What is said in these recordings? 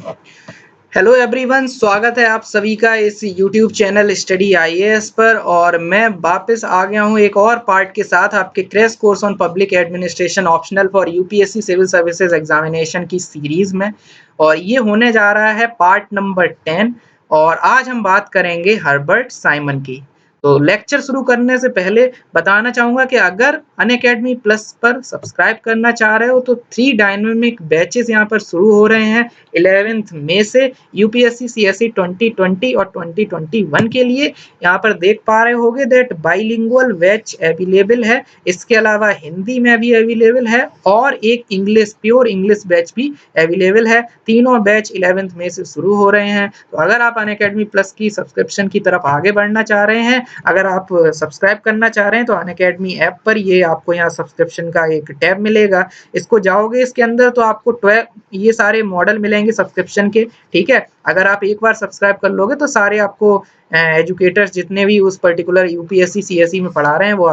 Hello everyone, स्वागत है आप सभी का इस यूट्यूब चैनल स्टडी आईएएस पर। और मैं वापस आ गया हूं एक और पार्ट के साथ आपके crash course on public administration optional for UPSC civil services examination की सीरीज में। और ये होने जा रहा है पार्ट नंबर 10। और आज हम बात करेंगे हर्बर्ट साइमन की। तो लेक्चर शुरू करने से पहले बताना चाहूंगा कि अगर अनअकैडमी प्लस पर सब्सक्राइब करना चाह रहे हो तो 3 डायनामिक बैचेस यहाँ पर शुरू हो रहे हैं 11th मई से यूपीएससी सीएसई 2020 और 2021 के लिए। यहाँ पर देख पा रहे होगे दैट बाइलिंगुअल बैच अवेलेबल है। इसके अलावा हिंदी में भी अवेलेबल है और एक इंग्लिश प्योर इंग्लिश बैच भी अवेलेबल है। तीनों बैच 11th मई से शुरू हो रहे हैं। तो अगर आप अनअकैडमी प्लस की सब्सक्रिप्शन की तरफ आगे बढ़ना चाह रहे हैं, अगर आप सब्सक्राइब करना चाह रहे हैं तो अनअकैडमी ऐप पर ये आपको यहाँ सब्सक्रिप्शन का एक टैब मिलेगा। इसको जाओगे इसके अंदर तो आपको 12 ये सारे मॉडल मिलेंगे सब्सक्रिप्शन के। ठीक है, अगर आप एक बार सब्सक्राइब कर लोगे तो सारे आपको एजुकेटर्स जितने भी उस पर्टिकुलर यूपीएससी सीएसई में पढ़ा रहे हैं वो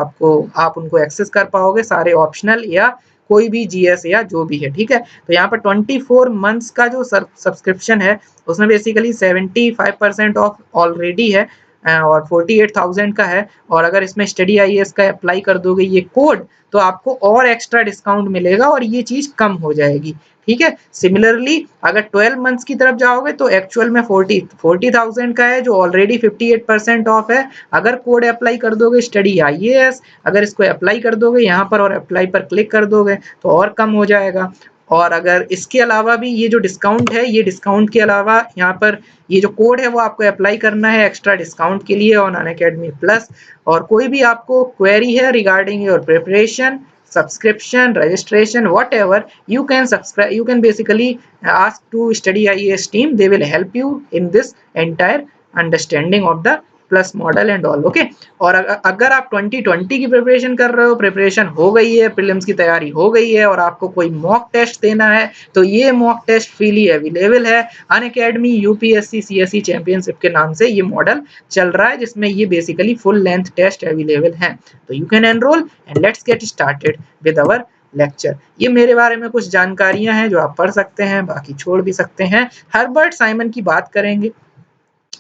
आप उनको एक्सेस कर पाओगे, सारे ऑप्शनल या कोई भी जीएस या जो भी है। ठीक है, तो यहाँ पर 24 मंथ्स का जो सब्सक्रिप्शन है उसमें बेसिकली 75% ऑफ ऑलरेडी है और 48,000 का है। और अगर इसमें स्टडी आईएएस का अप्लाई कर दोगे ये कोड तो आपको और एक्स्ट्रा डिस्काउंट मिलेगा और ये चीज कम हो जाएगी। ठीक है, सिमिलरली अगर 12 मंथ्स की तरफ जाओगे तो एक्चुअल में 40,000 का है जो ऑलरेडी 58% ऑफ है। अगर कोड अप्लाई कर दोगे स्टडी आईएएस, अगर इसको अप्लाई कर दोगे यहाँ पर और अप्लाई पर क्लिक कर दोगे तो और कम हो जाएगा। और अगर इसके अलावा भी ये जो डिस्काउंट है, ये डिस्काउंट के अलावा यहाँ पर ये जो कोड है वो आपको अप्लाई करना है एक्स्ट्रा डिस्काउंट के लिए ऑन अनअकैडमी प्लस। और कोई भी आपको क्वेरी है regarding your preparation, subscription, registration, whatever, you can subscribe, you can basically ask to study IAS team. They will help you in this entire understanding of the plus model and all. Okay, और अगर आप 2020 की preparation कर रहे हो, preparation हो गई है, प्रीलिम्स की तैयारी हो गई है और आपको कोई मॉक टेस्ट देना है तो ये मॉक टेस्ट फ्रीली अवेलेबल है। अनअकैडमी यूपीएससी सीएसई चैंपियनशिप के नाम से ये मॉडल चल रहा है जिसमें ये basically full length test available है। तो you can enroll and let's get started with our lecture. ये मेरे बारे में कुछ जानकारियां हैं जो आप पढ़ सकते हैं, बाकी छोड़ भी सकते हैं। हर्बर्ट साइमन की बात करेंगे।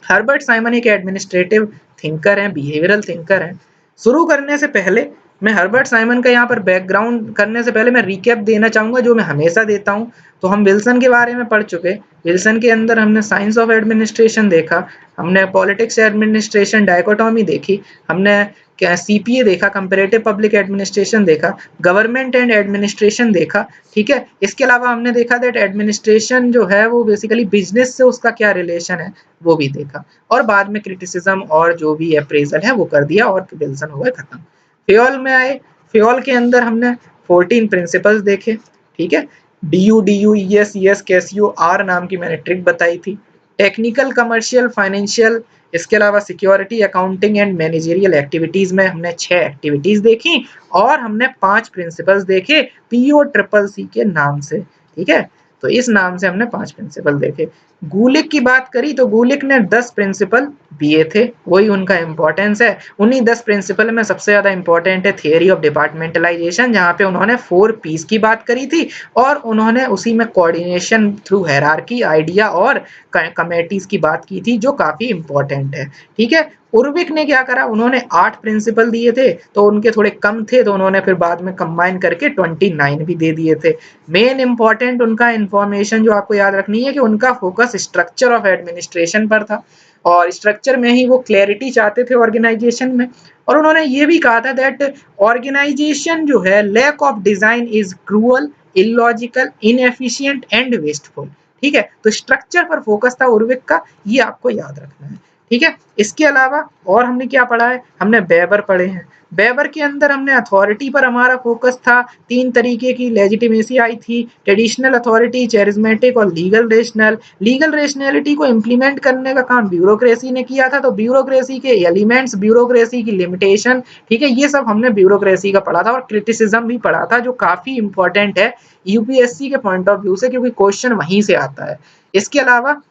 हर्बर्ट साइमन एक एडमिनिस्ट्रेटिव थिंकर हैं, बिहेवियरल थिंकर हैं। शुरू करने से पहले मैं हर्बर्ट साइमन का यहाँ पर बैकग्राउंड करने से पहले मैं रिकैप देना चाहूंगा जो मैं हमेशा देता हूँ। तो हम विल्सन के बारे में पढ़ चुके। विल्सन के अंदर हमने साइंस ऑफ एडमिनिस्ट्रेशन देखा, हमने पॉलिटिक्स एडमिनिस्ट्रेशन डायकोटॉमी देखी, हमने क्या सीपीए देखा, कंपैरेटिव पब्लिक एडमिनिस्ट्रेशन देखा, गवर्नमेंट एंड एडमिनिस्ट्रेशन देखा। ठीक है, इसके अलावा हमने देखा दैट एडमिनिस्ट्रेशन जो है वो बेसिकली बिजनेस से उसका क्या रिलेशन है वो भी देखा। और बाद में क्रिटिसिज्म और जो भी अप्रेजल है वो कर दिया और विल्सन हो गए खत्म। फ्योल में आए, फ्योल के अंदर हमने 14 प्रिंसिपल्स देखे। ठीक है, DU ES कैसियो आर नाम की मैंने ट्रिक बताई थी। टेक्निकल, कमर्शियल, फाइनेंशियल, इसके अलावा security, accounting and managerial activities में हमने 6 एक्टिविटीज देखी और हमने 5 प्रिंसिपल्स देखे PO CCC के नाम से। ठीक है, तो इस नाम से हमने 5 प्रिंसिपल देखे। गुलिक की बात करी तो गुलिक ने 10 प्रिंसिपल दिए थे, वही उनका इंपॉर्टेंस है। उन्हीं 10 प्रिंसिपल में सबसे ज्यादा इंपॉर्टेंट है थियरी ऑफ डिपार्टमेंटलाइजेशन, जहां पे उन्होंने 4 पीस की बात करी थी और उन्होंने उसी में कोऑर्डिनेशन थ्रू हायरार्की, आइडिया और कमेटीज की बात की थी जो काफी इंपॉर्टेंट है। ठीक है, उर्विक ने क्या करा, उन्होंने 8 प्रिंसिपल दिए थे तो उनके थोड़े कम थे तो उन्होंने फिर बाद में कंबाइन करके 29 भी दे दिए थे। मेन इंपॉर्टेंट उनका इंफॉर्मेशन जो आपको याद रखनी है कि उनका फोकस स्ट्रक्चर ऑफ एडमिनिस्ट्रेशन पर था और स्ट्रक्चर में ही वो क्लैरिटी चाहते थे ऑर्गेनाइजेशन में। और उन्होंने ये भी कहा था दैट ऑर्गेनाइजेशन जो है lack of design is cruel, illogical, inefficient and wasteful. ठीक है, तो स्ट्रक्चर पर फोकस था उर्विक का, ये आपको याद रखना है। ठीक है, इसके अलावा और हमने क्या पढ़ा है, हमने बेबर पढ़े हैं। बेबर के अंदर हमने अथॉरिटी पर हमारा फोकस था। 3 तरीके की लेजिटिमेसी आई थी, ट्रेडिशनल अथॉरिटी, चेरिज्मेटिक और लीगल रेशनल। लीगल रेशनैलिटी को इम्प्लीमेंट करने का काम ब्यूरोक्रेसी ने किया था, तो ब्यूरोक्रेसी के एलिमेंट्स, ब्यूरोक्रेसी की लिमिटेशन, ठीक है, ये सब हमने ब्यूरोक्रेसी का पढ़ा था। और क्रिटिसिज्म भी पढ़ा था जो काफी इंपॉर्टेंट है यूपीएससी के पॉइंट ऑफ व्यू से क्योंकि क्वेश्चन वहीं से आता है। इसके अलावा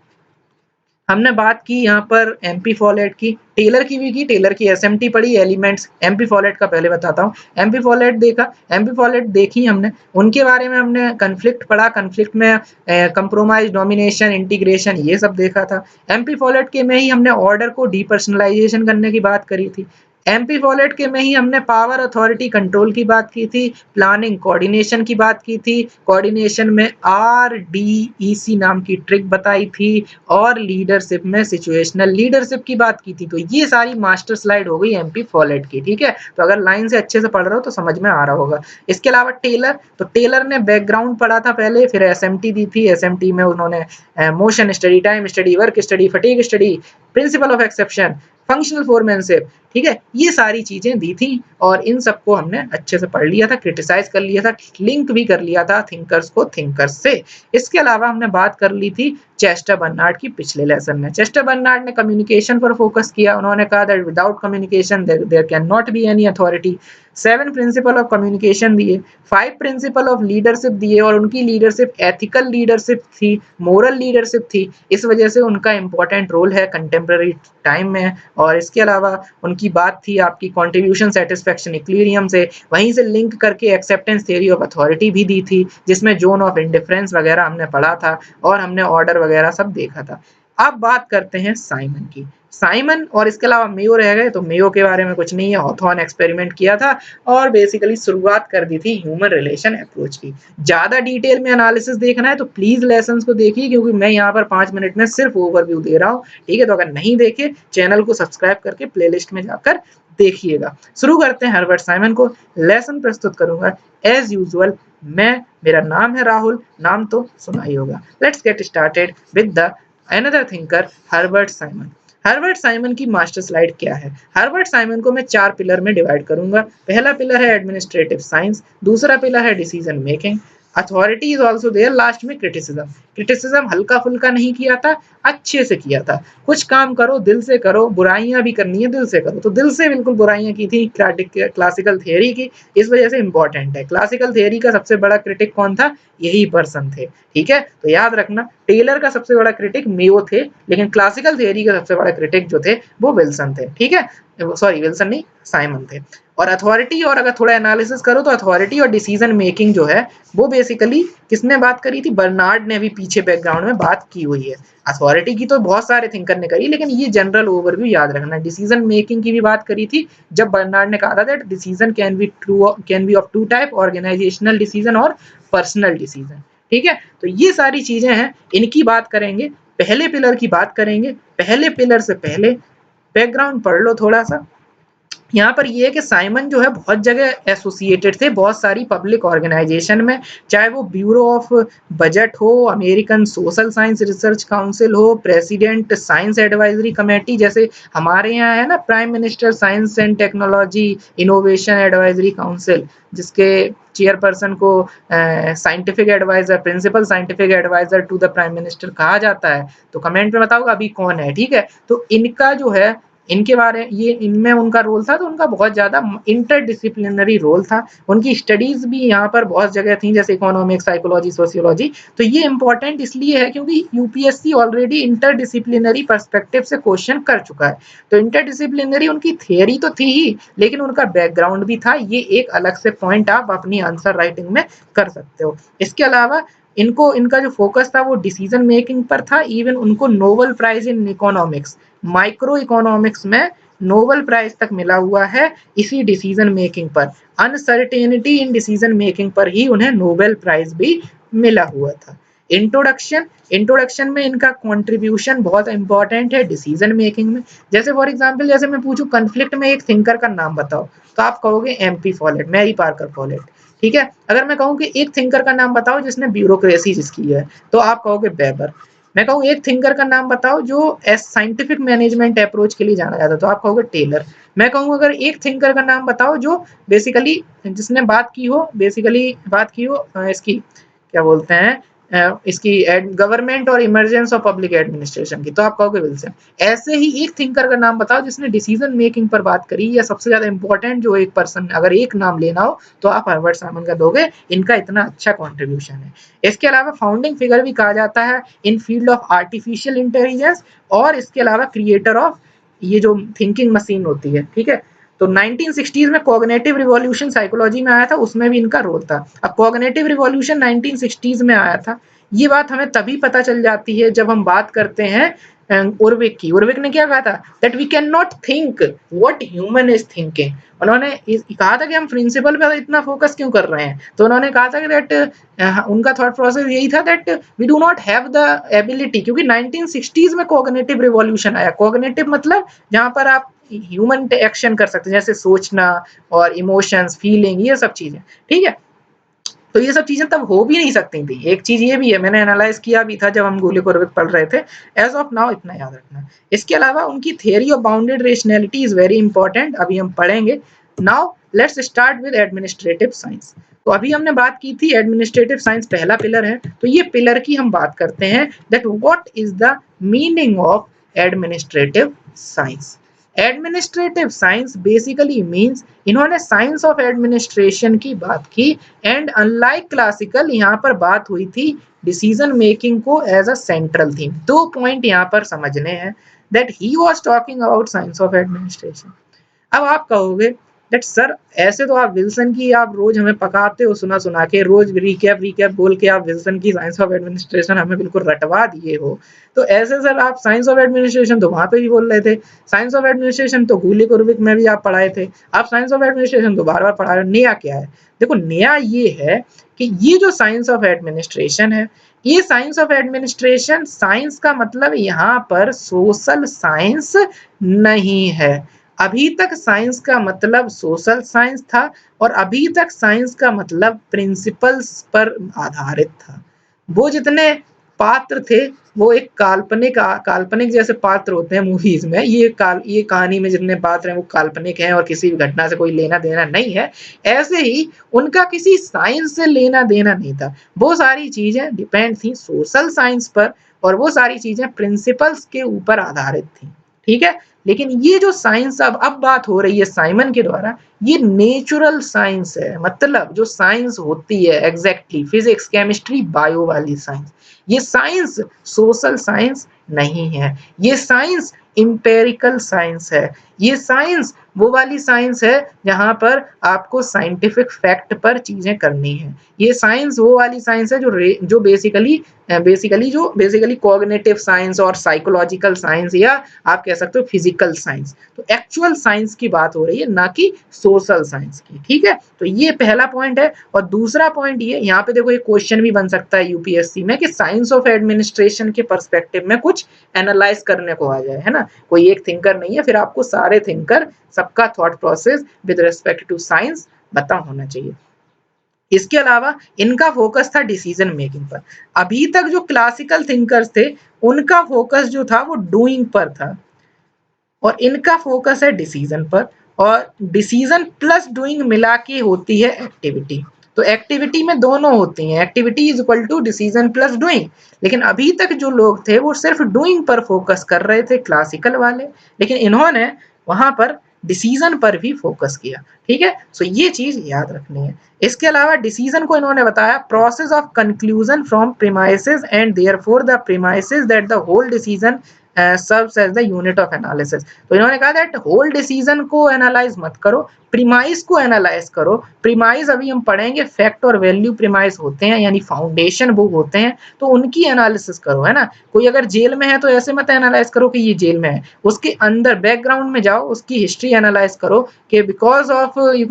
हमने बात की यहाँ पर एमपी फॉलेट की, टेलर की भी की, टेलर की एसएमटी पढ़ी, एलिमेंट्स। एमपी फॉलेट का पहले बताता हूँ। एमपी फॉलेट देखा, एमपी फॉलेट देखी हमने, उनके बारे में हमने कन्फ्लिक्ट पढ़ा, कन्फ्लिक्ट में कंप्रोमाइज, डोमिनेशन, इंटीग्रेशन, ये सब देखा था। एमपी फॉलेट के में ही हमने ऑर्डर को डीपर्सनलाइजेशन करने की बात करी थी। एमपी फॉलेट के में ही हमने पावर, अथॉरिटी, कंट्रोल की बात की थी, प्लानिंग, कोऑर्डिनेशन की बात की थी, कोऑर्डिनेशन में RDEC नाम की ट्रिक बताई थी, और लीडरशिप में सिचुएशनल लीडरशिप की बात की थी। तो ये सारी मास्टर स्लाइड हो गई एमपी फॉलेट की, ठीक है। तो अगर लाइन से अच्छे से पढ़ रहे हो तो समझ में आ रहा होगा। इसके अलावा टेलर, तो टेलर ने बैकग्राउंड पढ़ा था पहले, फिर एसएमटी दी थी। एसएमटी में उन्होंने motion study, time study, work study, fatigue study, principle of exception, functional foremanship, ठीक है, ये सारी चीजें दी थी और इन सबको हमने अच्छे से पढ़ लिया था, क्रिटिसाइज कर लिया था, लिंक भी कर लिया था थिंकर्स को थिंकर्स से। इसके अलावा हमने बात कर ली थी चेस्टर बर्नार्ड की पिछले लेसन में। चेस्टर बर्नार्ड ने कम्युनिकेशन पर फोकस किया। उन्होंने कहा that without communication there can not be any authority. 7 principle of communication दिए, 5 प्रिंसिपल ऑफ लीडरशिप दिए, और उनकी लीडरशिप एथिकल लीडरशिप थी, मोरल लीडरशिप थी। इस वजह से उनका इंपॉर्टेंट रोल है कंटेम्प्रेरी टाइम में। और इसके अलावा उनकी बात थी आपकी कंट्रीब्यूशन, सेटिस्फेक्शन, इक्विलिब्रियम से, वहीं से लिंक करके एक्सेप्टेंस थ्योरी ऑफ अथॉरिटी भी दी थी, जिसमें जोन ऑफ इंडिफरेंस वगैरह हमने पढ़ा था और हमने ऑर्डर वगैरह सब देखा था। अब बात करते हैं साइमन की। साइमन और इसके अलावा मेयो रह गए। तो मेयो के बारे में कुछ नहीं है, हॉथॉर्न एक्सपेरिमेंट किया था और बेसिकली शुरुआत कर दी थी ह्यूमन रिलेशन अप्रोच की। ज्यादा डिटेल में एनालिसिस देखना है तो प्लीज लेसन्स को देखिए, क्योंकि मैं यहाँ पर 5 मिनट में सिर्फ ओवरव्यू दे रहा हूँ, ठीक है। तो अगर नहीं देखे, चैनल को सब्सक्राइब करके प्लेलिस्ट में जाकर देखिएगा। शुरू करते हैं हर्बर्ट साइमन को। लेसन प्रस्तुत करूंगा एज यूजुअल मैं, मेरा नाम है राहुल, नाम तो सुना ही होगा। Let's get started with the another thinker Herbert Simon. Herbert Simon की मास्टर स्लाइड क्या है? हर्बर्ट साइमन को मैं 4 पिलर में डिवाइड करूंगा। पहला पिलर है एडमिनिस्ट्रेटिव साइंस, दूसरा पिलर है decision making, authority is also there, last में क्रिटिसिज्म। क्रिटिसिज्म हल्का फुल्का नहीं किया था, अच्छे से किया था। कुछ काम करो दिल से करो, बुराइयां भी करनी है दिल से करो, तो दिल से बिल्कुल बुराइयां की थी क्लासिकल थियरी की। इस वजह से इंपॉर्टेंट है। क्लासिकल थियरी का सबसे बड़ा क्रिटिक कौन था? यही पर्सन थे, ठीक है। तो याद रखना, टेलर का सबसे बड़ा क्रिटिक मेयो थे, लेकिन क्लासिकल थियरी का सबसे बड़ा क्रिटिक जो थे वो विल्सन थे, ठीक है। सॉरी, विल्सन नहीं, साइमन थे। और अथॉरिटी, और अगर थोड़ा एनालिसिस करो तो अथॉरिटी और डिसीजन मेकिंग जो है वो बेसिकली किसने बात करी थी? बर्नार्ड ने भी पीछे बैकग्राउंड में बात की हुई है। अथॉरिटी की तो बहुत सारे थिंकर ने करी, लेकिन ये जनरल ओवरव्यू याद रखना। डिसीजन मेकिंग की भी बात करी थी, जब बर्नार्ड ने कहा था that decision can be of 2 type, organizational decision और पर्सनल डिसीजन, ठीक है। तो ये सारी चीजें हैं, इनकी बात करेंगे। पहले पिलर की बात करेंगे। पहले पिलर से पहले बैकग्राउंड पढ़ लो थोड़ा सा। यहाँ पर ये है कि साइमन जो है बहुत जगह एसोसिएटेड थे, बहुत सारी पब्लिक ऑर्गेनाइजेशन में, चाहे वो ब्यूरो ऑफ बजट हो, American social science research council हो, प्रेसिडेंट साइंस एडवाइजरी कमेटी, जैसे हमारे यहाँ है ना prime minister science and technology innovation advisory council, जिसके चेयरपर्सन को scientific advisor, principal scientific advisor to the prime minister कहा जाता है। तो कमेंट में बताओ अभी कौन है, ठीक है। तो इनका जो है, इनके बारे ये इनमें उनका रोल था, तो उनका बहुत ज्यादा इंटरडिसिप्लिनरी रोल था। उनकी स्टडीज भी यहाँ पर बहुत जगह थी, जैसे इकोनॉमिक्स, साइकोलॉजी, सोशियोलॉजी। तो ये इंपॉर्टेंट इसलिए है क्योंकि यूपीएससी ऑलरेडी इंटरडिसिप्लिनरी पर्सपेक्टिव से क्वेश्चन कर चुका है। तो इंटरडिसिप्लिनरी उनकी थियरी तो थी ही, लेकिन उनका बैकग्राउंड भी था। ये एक अलग से पॉइंट आप अपनी आंसर राइटिंग में कर सकते हो। इसके अलावा इनको, इनका जो फोकस था वो डिसीजन मेकिंग पर था। इवन उनको Nobel prize in economics, micro economics में नोबेल प्राइज तक मिला हुआ है इसी डिसीजन मेकिंग पर। अनसर्टेनिटी इन डिसीजन मेकिंग पर ही उन्हें नोबेल प्राइज भी मिला हुआ था। इंट्रोडक्शन, इंट्रोडक्शन में इनका कंट्रीब्यूशन बहुत इंपॉर्टेंट है डिसीजन मेकिंग में। जैसे फॉर एग्जांपल, जैसे मैं पूछूं कन्फ्लिक्ट में एक थिंकर का नाम बताओ, तो आप कहोगे M P Follett, Mary Parker Follett, ठीक है। अगर मैं कहूं कि एक थिंकर का नाम बताओ जिसने ब्यूरोक्रेसी जिसकी है, तो आप कहोगे वेबर। मैं कहूँ एक थिंकर का नाम बताओ जो साइंटिफिक मैनेजमेंट अप्रोच के लिए जाना जाता है, तो आप कहोगे टेलर। मैं कहूँ अगर एक थिंकर का नाम बताओ जो बेसिकली जिसने बात की हो, बेसिकली बात की हो इसकी क्या बोलते हैं इसकी गवर्नमेंट और इमरजेंस ऑफ पब्लिक एडमिनिस्ट्रेशन की, तो आप कहोगे विल्सन। ऐसे ही एक थिंकर का नाम बताओ जिसने डिसीजन मेकिंग पर बात करी, या सबसे ज्यादा इंपॉर्टेंट जो एक पर्सन, अगर एक नाम लेना हो तो आप हर्बर्ट साइमन का दोगे, इनका इतना अच्छा कॉन्ट्रीब्यूशन है। इसके अलावा फाउंडिंग फिगर भी कहा जाता है इन फील्ड ऑफ आर्टिफिशियल इंटेलिजेंस, और इसके अलावा क्रिएटर ऑफ ये जो थिंकिंग मशीन होती है, ठीक है। तो 1960s में कॉग्निटिव रिवॉल्यूशन साइकोलॉजी में आया था, उसमें भी इनका रोल था। अब कॉग्निटिव रिवॉल्यूशन 1960s में आया था, ये बात हमें तभी पता चल जाती है जब हम बात करते हैं उर्विक की। उर्विक ने क्या कहा था, that we can not think what human is thinking. उन्होंने कहा था कि हम प्रिंसिपल पे इतना फोकस क्यों कर रहे हैं, तो उन्होंने कहा था कि दैट उनका थॉट प्रोसेस यही था that we do not have the ability, क्योंकि 1960s में कॉग्निटिव रिवॉल्यूशन आया। कॉग्निटिव मतलब जहां पर आप ह्यूमन एक्शन कर सकते हैं, जैसे सोचना और इमोशंस, फीलिंग, ये सब चीजें, ठीक है। तो ये सब चीजें तब हो भी नहीं सकती थी। एक चीज ये भी है, मैंने एनालाइज किया भी था जब हम गुलिक उर्विक पढ़ रहे थे। एज ऑफ नाउ इतना याद रखना। इसके अलावा उनकी theory of bounded rationality is very important, अभी हम पढ़ेंगे। Now let's start with administrative science. तो अभी हमने बात की थी एडमिनिस्ट्रेटिव साइंस पहला पिलर है, तो ये पिलर की हम बात करते हैं that what is the meaning of administrative science. Administrative science basically means, इन्होंने साइंस ऑफ एडमिनिस्ट्रेशन की बात की, एंड अनलाइक क्लासिकल यहाँ पर बात हुई थी डिसीजन मेकिंग को एज अ सेंट्रल थीम। दो पॉइंट यहाँ पर समझने हैं, that he was talking about science of administration. अब आप कहोगे दैट सर ऐसे तो आप विल्सन की आप रोज हमें पकाते हो सुना सुना के, रोज रिकैप बोल के आप विल्सन की साइंस ऑफ एडमिनिस्ट्रेशन हमें बिल्कुल रटवा दिए हो। तो ऐसे सर आप साइंस ऑफ एडमिनिस्ट्रेशन तो वहां पे भी बोल रहे थे, साइंस ऑफ एडमिनिस्ट्रेशन तो गुलिक उर्विक में भी आप पढ़ाए थे, आप साइंस ऑफ एडमिनिस्ट्रेशन तो बार बार पढ़ा रहे हो। नया क्या है? देखो नया ये है कि ये जो साइंस ऑफ एडमिनिस्ट्रेशन है, ये साइंस ऑफ एडमिनिस्ट्रेशन, साइंस का मतलब यहाँ पर सोशल साइंस नहीं है। अभी तक साइंस का मतलब सोशल साइंस था, और अभी तक साइंस का मतलब प्रिंसिपल्स पर आधारित था। वो जितने पात्र थे वो एक काल्पनिक जैसे पात्र होते हैं मूवीज में, ये कहानी में जितने पात्र हैं वो काल्पनिक हैं और किसी भी घटना से कोई लेना देना नहीं है। ऐसे ही उनका किसी साइंस से लेना देना नहीं था। वो सारी चीजें डिपेंड थी सोशल साइंस पर, और वो सारी चीजें प्रिंसिपल्स के ऊपर आधारित थी, ठीक है। लेकिन ये जो साइंस अब बात हो रही है साइमन के द्वारा, ये नेचुरल साइंस है। मतलब जो साइंस होती है एग्जैक्टली फिजिक्स, केमिस्ट्री, बायो वाली साइंस, ये साइंस सोशल साइंस नहीं है। ये साइंस इंपेरिकल साइंस है। ये साइंस वो वाली साइंस है जहां पर आपको साइंटिफिक फैक्ट पर चीजें करनी है। ये साइंस वो वाली साइंस है जो बेसिकली कॉग्निटिव साइंस और साइकोलॉजिकल साइंस, या आप कह सकते हो फिजिकल साइंस। तो एक्चुअल साइंस की बात हो रही है, ना कि सोशल साइंस की, ठीक है। तो ये पहला पॉइंट है। और दूसरा पॉइंट ये, यहाँ पे देखो एक क्वेश्चन भी बन सकता है यूपीएससी में कि साइंस ऑफ एडमिनिस्ट्रेशन के पर्सपेक्टिव में कुछ एनालाइज करने को आ जाए, है ना। कोई एक थिंकर नहीं है, फिर आपको सारे थिंकर, सबका thought process with respect to science पता होना चाहिए। इसके अलावा इनका फोकस था डिसीजन मेकिंग पर। अभी तक जो क्लासिकल थिंकर्स थे उनका फोकस जो था वो डूइंग पर था, और इनका फोकस है डिसीजन पर। और डिसीजन प्लस डूइंग मिला के होती है एक्टिविटी। तो एक्टिविटी में दोनों होती हैं, activity is equal to decision plus doing. लेकिन अभी तक जो लोग थे वो सिर्फ डूइंग पर फोकस कर रहे थे, क्लासिकल वाले, लेकिन इन्होंने वहां पर डिसीजन पर भी फोकस किया, ठीक है। सो ये चीज याद रखनी है। इसके अलावा डिसीजन को इन्होंने बताया process of conclusion from premises, and therefore the premises that the whole decision serves as the unit of analysis. तो इन्होंने कहा दैट होल डिसीजन को एनालाइज मत करो, प्रीमाइस को एनालाइज करो। प्रीमाइस अभी हम पढ़ेंगे, फैक्ट और वैल्यू प्रीमाइस होते हैं, यानी फाउंडेशन वो होते हैं, तो उनकी एनालिसिस करो, है ना। कोई अगर जेल में है तो ऐसे मत एनालाइज करो कि ये जेल में है, उसके अंदर बैकग्राउंड में जाओ, उसकी हिस्ट्री एनालाइज करो कि बिकॉज ऑफ यू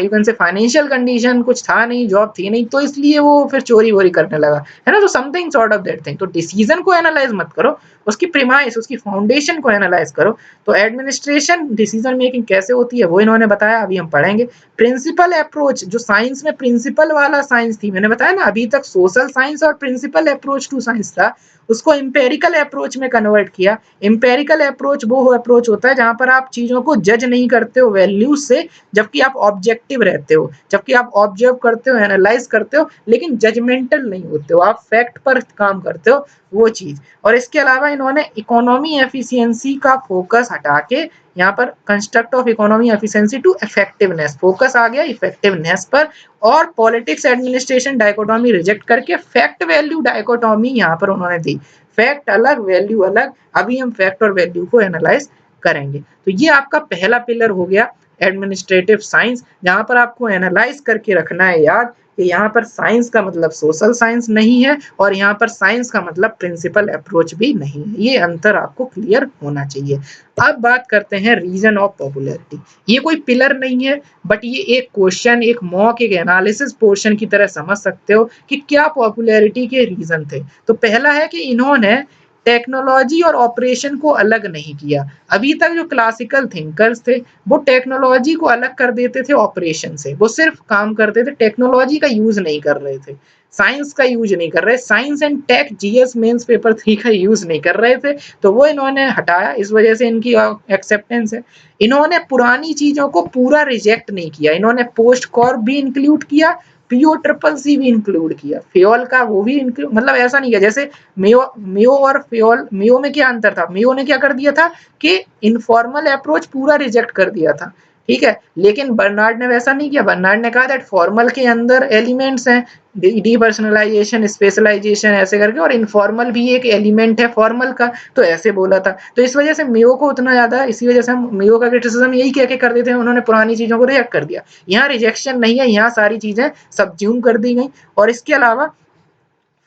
कैन से फाइनेंशियल कंडीशन कुछ था नहीं, जॉब थी नहीं, तो इसलिए वो फिर चोरी वोरी करने लगा, है ना। तो something sort of that thing. तो डिसीजन को एनालाइज मत करो, उसकी प्रीमाइस, उसकी फाउंडेशन को एनालाइज करो। तो एडमिनिस्ट्रेशन डिसीजन मेकिंग कैसे होती है वो इन्होंने बताया, अभी हम पढ़ेंगे। प्रिंसिपल अप्रोच, जो साइंस में प्रिंसिपल वाला साइंस थी, मैंने बताया ना अभी तक सोशल साइंस और प्रिंसिपल अप्रोच टू साइंस था, उसको इंपेरिकल अप्रोच में कन्वर्ट किया। इंपेरिकल अप्रोच वो अप्रोच होता है जहां पर आप चीजों को जज नहीं करते हो वैल्यूज से, जबकि आप ऑब्जेक्टिव रहते हो, जबकि आप ऑब्जर्व करते हो, एनालाइज करते हो, लेकिन जजमेंटल नहीं होते हो, आप फैक्ट पर काम करते हो, वो चीज। और इसके अलावा इन्होंने इकोनॉमी एफिशिएंसी का फोकस हटा के यहाँ पर construct of economy efficiency to effectiveness, focus आ गया इफेक्टिवनेस पर, और पॉलिटिक्स एडमिनिस्ट्रेशन डायकोटॉमी रिजेक्ट करके फैक्ट वैल्यू डायकोटॉमी यहाँ पर उन्होंने दी, फैक्ट अलग वैल्यू अलग। अभी हम फैक्ट और वैल्यू को एनालाइज करेंगे। तो ये आपका पहला पिलर हो गया एडमिनिस्ट्रेटिव साइंस, जहां पर आपको एनालाइज करके रखना है याद कि यहाँ पर साइंस का मतलब सोशल साइंस नहीं है, और यहाँ पर साइंस का मतलब प्रिंसिपल अप्रोच भी नहीं है, ये अंतर आपको क्लियर होना चाहिए। अब बात करते हैं रीजन ऑफ पॉपुलैरिटी। ये कोई पिलर नहीं है, बट ये एक क्वेश्चन, एक मॉक, एक एनालिसिस पोर्शन की तरह समझ सकते हो कि क्या पॉपुलैरिटी के रीजन थे। तो पहला है कि इन्होंने टेक्नोलॉजी और ऑपरेशन को अलग नहीं किया। अभी तक जो क्लासिकल थिंकर्स थे वो टेक्नोलॉजी को अलग कर देते थे ऑपरेशन से, वो सिर्फ काम करते थे, टेक्नोलॉजी का यूज नहीं कर रहे थे, साइंस का यूज नहीं कर रहे, science and tech GS mains paper 3 का यूज नहीं कर रहे थे, तो वो इन्होंने हटाया, इस वजह से इनकी एक्सेप्टेंस है। इन्होंने पुरानी चीजों को पूरा रिजेक्ट नहीं किया, इन्होंने पोस्ट कॉर्प भी इंक्लूड किया, पीओ ट्रिपल सी भी इंक्लूड किया, फ्योल का वो भी इंक्लूड, मतलब ऐसा नहीं है जैसे मियो और फ्योल, मियो में क्या अंतर था, मियो ने क्या कर दिया था कि इनफॉर्मल अप्रोच पूरा रिजेक्ट कर दिया था, ठीक है, लेकिन बर्नार्ड ने वैसा नहीं किया। बर्नार्ड ने कहा दैट फॉर्मल के अंदर एलिमेंट्स हैं, डीपर्सनलाइजेशन, स्पेशलाइजेशन ऐसे करके, और इनफॉर्मल भी एक एलिमेंट है फॉर्मल का, तो ऐसे बोला था। तो इस वजह से मियो को उतना ज्यादा, इसी वजह से हम मियो का क्रिटिसिज्म यही कह के कर देते हैं, उन्होंने पुरानी चीजों को रिजेक्ट कर दिया। यहाँ रिजेक्शन नहीं है, यहाँ सारी चीजें सबज्यूम कर दी गई। और इसके अलावा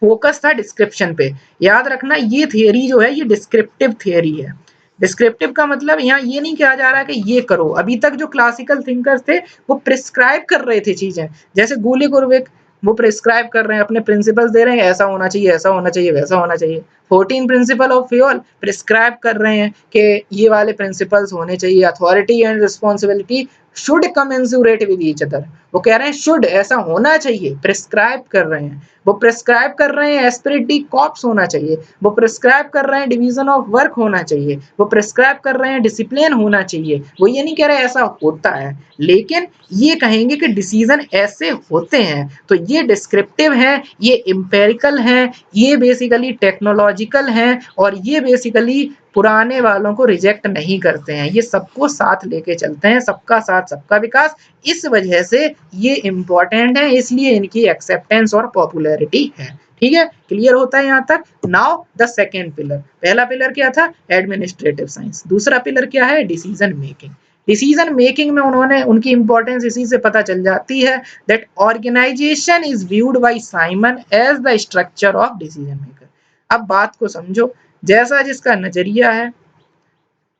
फोकस था डिस्क्रिप्शन पे। याद रखना ये थियरी जो है ये डिस्क्रिप्टिव थियरी है। डिस्क्रिप्टिव का मतलब यहाँ ये नहीं कहा जा रहा है कि ये करो। अभी तक जो क्लासिकल थिंकर्स थे वो प्रिस्क्राइब कर रहे थे चीजें, जैसे गुली कुर्विक, वो प्रिस्क्राइब कर रहे हैं, अपने प्रिंसिपल्स दे रहे हैं, ऐसा होना चाहिए, ऐसा होना चाहिए, वैसा होना चाहिए। 14 प्रिंसिपल ऑफ फ्यूल प्रिस्क्राइब कर रहे हैं कि ये वाले प्रिंसिपल्स होने चाहिए, authority and responsibility should commensurate with each other, वो कह रहे हैं शुड, ऐसा होना चाहिए, प्रिस्क्राइब कर रहे हैं। वो प्रिस्क्राइब कर रहे हैं एस्पिरिट डी कॉप्स होना चाहिए, वो प्रिस्क्राइब कर रहे हैं डिवीजन ऑफ वर्क होना चाहिए, वो प्रिस्क्राइब कर रहे हैं डिसिप्लिन होना चाहिए। वो ये नहीं कह रहे ऐसा होता है, लेकिन ये कहेंगे कि डिसीजन ऐसे होते हैं। तो ये डिस्क्रिप्टिव है, ये इंपेरिकल है, ये बेसिकली टेक्नोलॉजिकल है, और ये बेसिकली पुराने वालों को रिजेक्ट नहीं करते हैं, ये सबको साथ लेके चलते हैं, सबका साथ सबका विकास। इस वजह से ये इंपॉर्टेंट है, इसलिए इनकी एक्सेप्टेंस और पॉपुलैरिटी है। ठीक है, क्लियर होता है यहाँ तक। नाउ द सेकेंड पिलर, पहला पिलर क्या था, एडमिनिस्ट्रेटिव साइंस, दूसरा पिलर क्या है, डिसीजन मेकिंग। डिसीजन मेकिंग में उन्होंने, उनकी इंपॉर्टेंस इसी से पता चल जाती है that organization is viewed by Simon as the structure of decision maker. अब बात को समझो, जैसा जिसका नजरिया है,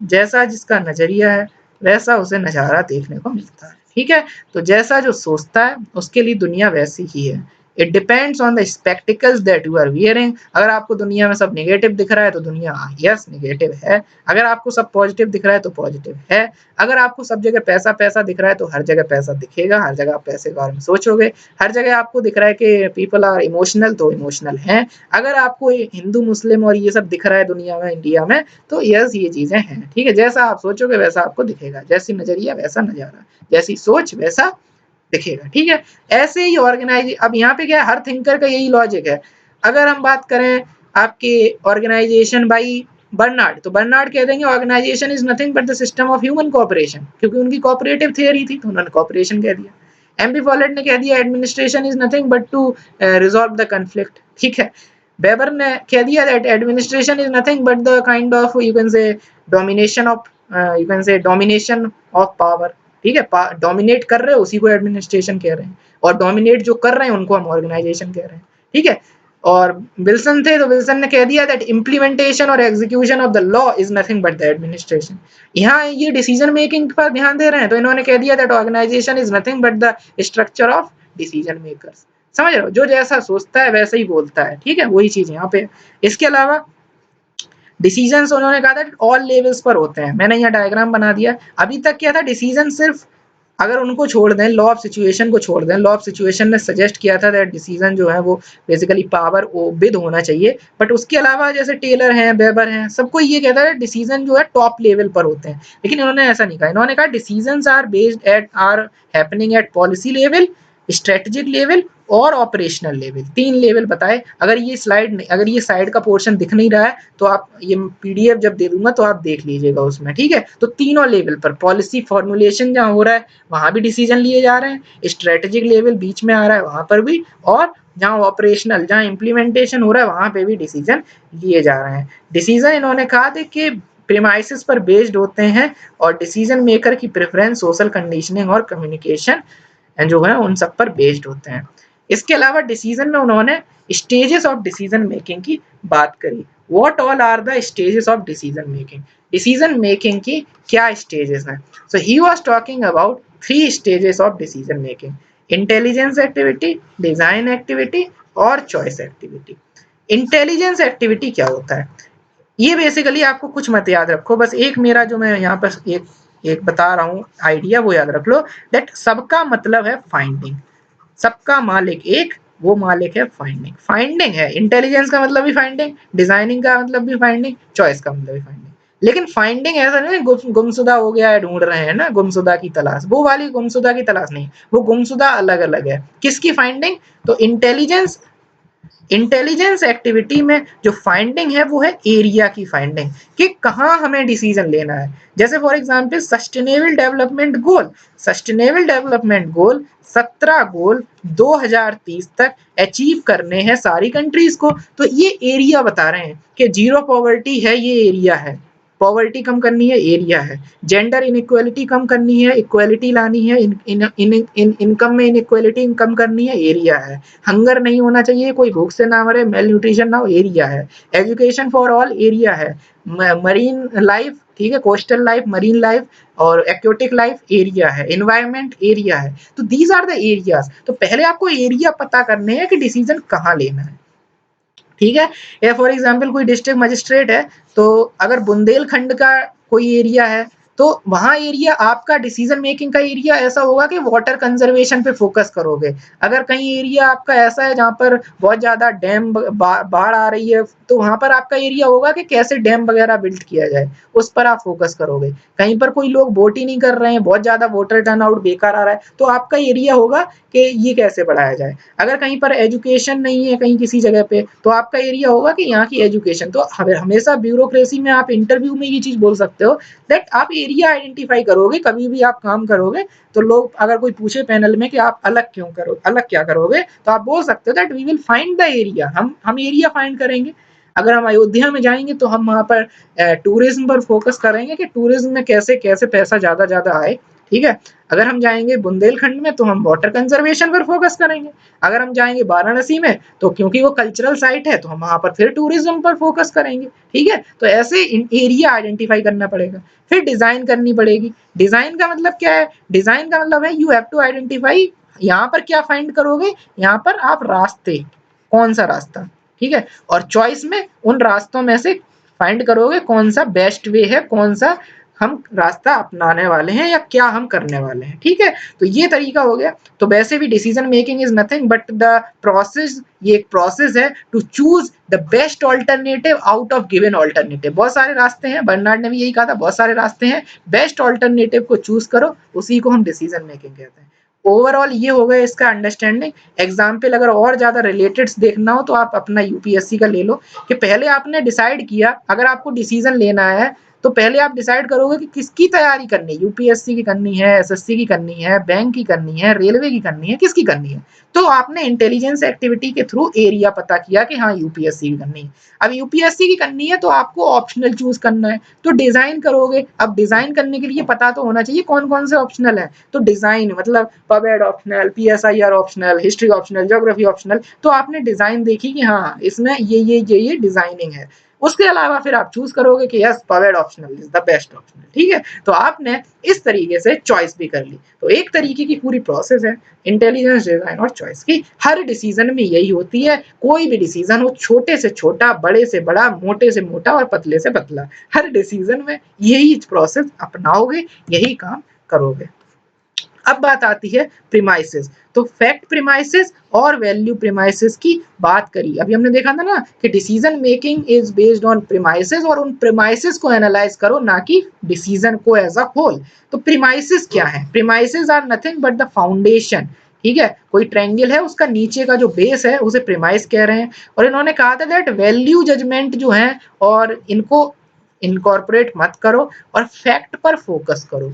जैसा जिसका नजरिया है वैसा उसे नजारा देखने को मिलता है। ठीक है, तो जैसा जो सोचता है उसके लिए दुनिया वैसी ही है। It depends on the spectacles that you are wearing. अगर आपको दुनिया में सब नेगेटिव दिख रहा है तो दुनिया यस नेगेटिव है, अगर आपको सब पॉजिटिव दिख रहा है तो पॉजिटिव है, अगर आपको सब जगह पैसा पैसा दिख रहा है तो हर जगह पैसा दिखेगा, हर जगह आप पैसे के बारे में सोचोगे, हर जगह आपको दिख रहा है कि पीपल आर इमोशनल तो इमोशनल हैं, अगर आपको हिंदू मुस्लिम और ये सब दिख रहा है दुनिया में, इंडिया में, तो यस ये चीजें हैं। ठीक है, जैसा आप सोचोगे वैसा आपको दिखेगा, जैसी नजरिया वैसा नजारा, जैसी सोच वैसा दिखेगा। ठीक है, ऐसे ही ऑर्गेनाइज, अब यहाँ पे क्या है, हर थिंकर का यही लॉजिक है। अगर हम बात करें आपके ऑर्गेनाइजेशन बाई बर्नार्ड, तो बर्नार्ड कह देंगे organization is nothing but the system of human cooperation, क्योंकि उनकी कोऑपरेटिव थियरी थी तो उन्होंने कोऑपरेशन कह दिया। एमपी फॉलेट ने कह दिया administration is nothing but to resolve the conflict. ठीक है, वेबर ने कह दिया that administration is nothing but the kind of you can say domination of, you can say domination of power. ठीक है, डोमिनेट कर रहे हो उसी को एडमिनिस्ट्रेशन कह रहे हैं, और डोमिनेट जो कर रहे हैं उनको हम ऑर्गेनाइजेशन कह रहे हैं। ठीक है, और विल्सन थे तो विल्सन ने कह दिया दैट इम्प्लीमेंटेशन और execution of the law is nothing but the administration. यहाँ ये डिसीजन मेकिंग पर ध्यान दे रहे हैं तो इन्होंने कह दिया that organization is nothing but the structure of decision makers. समझ रहे हो, जो जैसा सोचता है वैसा ही बोलता है। ठीक है, वही चीज यहाँ पे। इसके अलावा डिसीजंस उन्होंने कहा था ऑल लेवल्स पर होते हैं, मैंने यहाँ डायग्राम बना दिया। अभी तक क्या था, डिसीजन सिर्फ अगर उनको छोड़ दें, लॉ ऑफ सिचुएशन को छोड़ दें, लॉ ऑफ सिचुएशन ने सजेस्ट किया था दैट डिसीजन जो है वो बेसिकली पावर विद होना चाहिए, बट उसके अलावा जैसे टेलर हैं, वेबर हैं, सबको ये कहता है डिसीजन जो है टॉप लेवल पर होते हैं, लेकिन इन्होंने ऐसा नहीं कहा। इन्होंने कहा decisions are based at are happening at policy level, strategic level और ऑपरेशनल लेवल। 3 लेवल बताए। अगर ये साइड का पोर्शन दिख नहीं रहा है तो आप ये पीडीएफ जब दे दूंगा तो आप देख लीजिएगा उसमें, ठीक है। तो तीनों लेवल पर पॉलिसी फॉर्मुलेशन जहां हो रहा है वहां भी डिसीजन लिए जा रहे हैं, स्ट्रेटेजिक लेवल बीच में आ रहा है वहां पर भी, और जहां ऑपरेशनल, जहां इम्प्लीमेंटेशन हो रहा है वहां पे भी डिसीजन लिए जा रहे हैं। डिसीजन इन्होंने कहा था कि प्रीमाइसिस पर बेस्ड होते हैं और डिसीजन मेकर की प्रेफरेंस, सोशल कंडीशनिंग और कम्युनिकेशन जो है उन सब पर बेस्ड होते हैं। इसके अलावा डिसीजन में उन्होंने स्टेजेस ऑफ डिसीजन मेकिंग की बात करी। What all are the stages of decision making? Decision making की क्या स्टेजेस हैं? So he was talking about 3 stages of decision making: intelligence activity, design activity और चॉइस एक्टिविटी। इंटेलिजेंस एक्टिविटी क्या होता है? ये बेसिकली आपको कुछ मत याद रखो, बस एक मेरा जो मैं यहाँ पर एक बता रहा हूँ आइडिया वो याद रख लो, दैट सबका मतलब है फाइंडिंग। सबका मालिक एक, वो मालिक है फाइंडिंग। फाइंडिंग है, इंटेलिजेंस का मतलब भी फाइंडिंग, डिजाइनिंग का मतलब भी फाइंडिंग, चॉइस का मतलब भी फाइंडिंग। लेकिन फाइंडिंग ऐसा नहीं गुमशुदा हो गया है, ढूंढ रहे हैं ना, गुमशुदा की तलाश, वो वाली गुमशुदा की तलाश नहीं, वो गुमशुदा अलग अलग है। किसकी फाइंडिंग? तो इंटेलिजेंस एक्टिविटी में जो फाइंडिंग है वो है एरिया की फाइंडिंग, कि कहाँ हमें डिसीजन लेना है। जैसे for example sustainable development goal, sustainable development goal 17 गोल 2030 तक अचीव करने हैं सारी कंट्रीज को, तो ये एरिया बता रहे हैं कि जीरो पॉवर्टी है, ये एरिया है, पॉवर्टी कम करनी है, एरिया है। जेंडर इनइक्वालिटी कम करनी है, इक्वालिटी लानी है, इनकम में इनइक्वालिटी कम करनी है, एरिया है। हंगर नहीं होना चाहिए, कोई भूख से ना मरे, मेल न्यूट्रिशन ना हो, एरिया है। एजुकेशन फॉर ऑल, एरिया है। मरीन लाइफ, ठीक है, कोस्टल लाइफ, मरीन लाइफ और एक्वेटिक लाइफ, एरिया है। एनवायरमेंट, एरिया है। तो दीज आर द एरियाज। तो पहले आपको एरिया पता करने हैं कि डिसीजन कहाँ लेना है, ठीक है। या फॉर एग्जाम्पल कोई डिस्ट्रिक्ट मजिस्ट्रेट है, तो अगर बुंदेलखंड का कोई एरिया है तो वहां एरिया आपका डिसीजन मेकिंग का एरिया ऐसा होगा कि वाटर कंजर्वेशन पे फोकस करोगे। अगर कहीं एरिया आपका ऐसा है जहां पर बहुत ज्यादा डैम बाढ़ आ रही है, तो वहां पर आपका एरिया होगा कि कैसे डैम वगैरह बिल्ड किया जाए, उस पर आप फोकस करोगे। कहीं पर कोई लोग वोट ही नहीं कर रहे हैं, बहुत ज्यादा वोटर टर्नआउट बेकार आ रहा है, तो आपका एरिया होगा कि ये कैसे बढ़ाया जाए। अगर कहीं पर एजुकेशन नहीं है कहीं किसी जगह पे, तो आपका एरिया होगा कि यहाँ की एजुकेशन। तो हमेशा ब्यूरोक्रेसी में आप इंटरव्यू में ये चीज बोल सकते हो दैट आप एरिया आइडेंटिफाई करोगे, कभी भी आप काम करोगे तो लोग अगर कोई पूछे पैनल में कि आप अलग क्यों करो, अलग क्या करोगे, तो आप बोल सकते हो that we will find the area. हम एरिया फाइंड करेंगे। अगर हम अयोध्या में जाएंगे तो हम वहां पर टूरिज्म पर फोकस करेंगे कि टूरिज्म में कैसे कैसे पैसा ज्यादा ज्यादा आए, ठीक है। अगर हम जाएंगे बुंदेलखंड में तो हम वाटर कंजर्वेशन पर फोकस करेंगे। अगर हम जाएंगे वाराणसी में तो क्योंकि वो कल्चरल साइट है तो हम वहां पर फिर टूरिज्म पर फोकस करेंगे, ठीक है। तो ऐसे एरिया आइडेंटिफाई करना पड़ेगा। फिर डिजाइन करनी पड़ेगी। डिजाइन का मतलब क्या है? डिजाइन का मतलब है यू हैव टू आइडेंटिफाई, यहाँ पर क्या फाइंड करोगे, यहाँ पर आप रास्ते, कौन सा रास्ता, ठीक है। और चॉइस में उन रास्तों में से फाइंड करोगे कौन सा बेस्ट वे है, कौन सा हम रास्ता अपनाने वाले हैं या क्या हम करने वाले हैं, ठीक है। तो ये तरीका हो गया। तो वैसे भी decision making is nothing but the process, ये एक प्रोसेस है to choose the best alternative out of given alternative. बहुत सारे रास्ते हैं, बर्नार्ड ने भी यही कहा था, बहुत सारे रास्ते हैं, बेस्ट ऑल्टरनेटिव को चूज करो, उसी को हम डिसीजन मेकिंग कहते हैं। ओवरऑल ये हो गया इसका अंडरस्टैंडिंग। एग्जाम्पल अगर और ज्यादा रिलेटेड देखना हो तो आप अपना यूपीएससी का ले लो, कि पहले आपने डिसाइड किया, अगर आपको डिसीजन लेना है तो पहले आप डिसाइड करोगे कि किसकी तैयारी करनी है, यूपीएससी की करनी है, एसएससी की करनी है, बैंक की करनी है, रेलवे की करनी है, किसकी करनी है। तो आपने इंटेलिजेंस एक्टिविटी के थ्रू एरिया पता किया कि हाँ यूपीएससी की करनी है। अब यूपीएससी की करनी है तो आपको ऑप्शनल चूज करना है, तो डिजाइन करोगे। अब डिजाइन करने के लिए पता तो होना चाहिए कौन कौन से ऑप्शनल है। तो डिजाइन मतलब PubAd optional, PSIR optional, history optional, geography optional. तो आपने डिजाइन देखी कि हाँ इसमें ये डिजाइनिंग है। उसके अलावा फिर आप चूज करोगे कि yes PubAd optional is the best optional, ठीक है। तो आपने इस तरीके से चॉइस भी कर ली। तो एक तरीके की पूरी प्रोसेस है इंटेलिजेंस, डिजाइन और चॉइस की। हर डिसीजन में यही होती है, कोई भी डिसीजन हो, छोटे से छोटा, बड़े से बड़ा, मोटे से मोटा और पतले से पतला, हर डिसीजन में यही प्रोसेस अपनाओगे, यही काम करोगे। अब बात आती है प्रीमाइसेस। तो फैक्ट प्रीमाइसेस और वैल्यू प्रीमाइसेस की बात करी। अभी हमने देखा था ना कि decision making is based on premises, और उन प्रीमाइसेस को एनालाइज करो, ना कि डिसीजन को एज अ होल। तो प्रीमाइसेस क्या है? Premises are nothing but the foundation. ठीक है, कोई ट्रायंगल है, उसका नीचे का जो बेस है उसे प्रीमाइस कह रहे हैं। और इन्होंने कहा था दैट वैल्यू जजमेंट जो है और इनको इनकॉर्पोरेट मत करो और फैक्ट पर फोकस करो।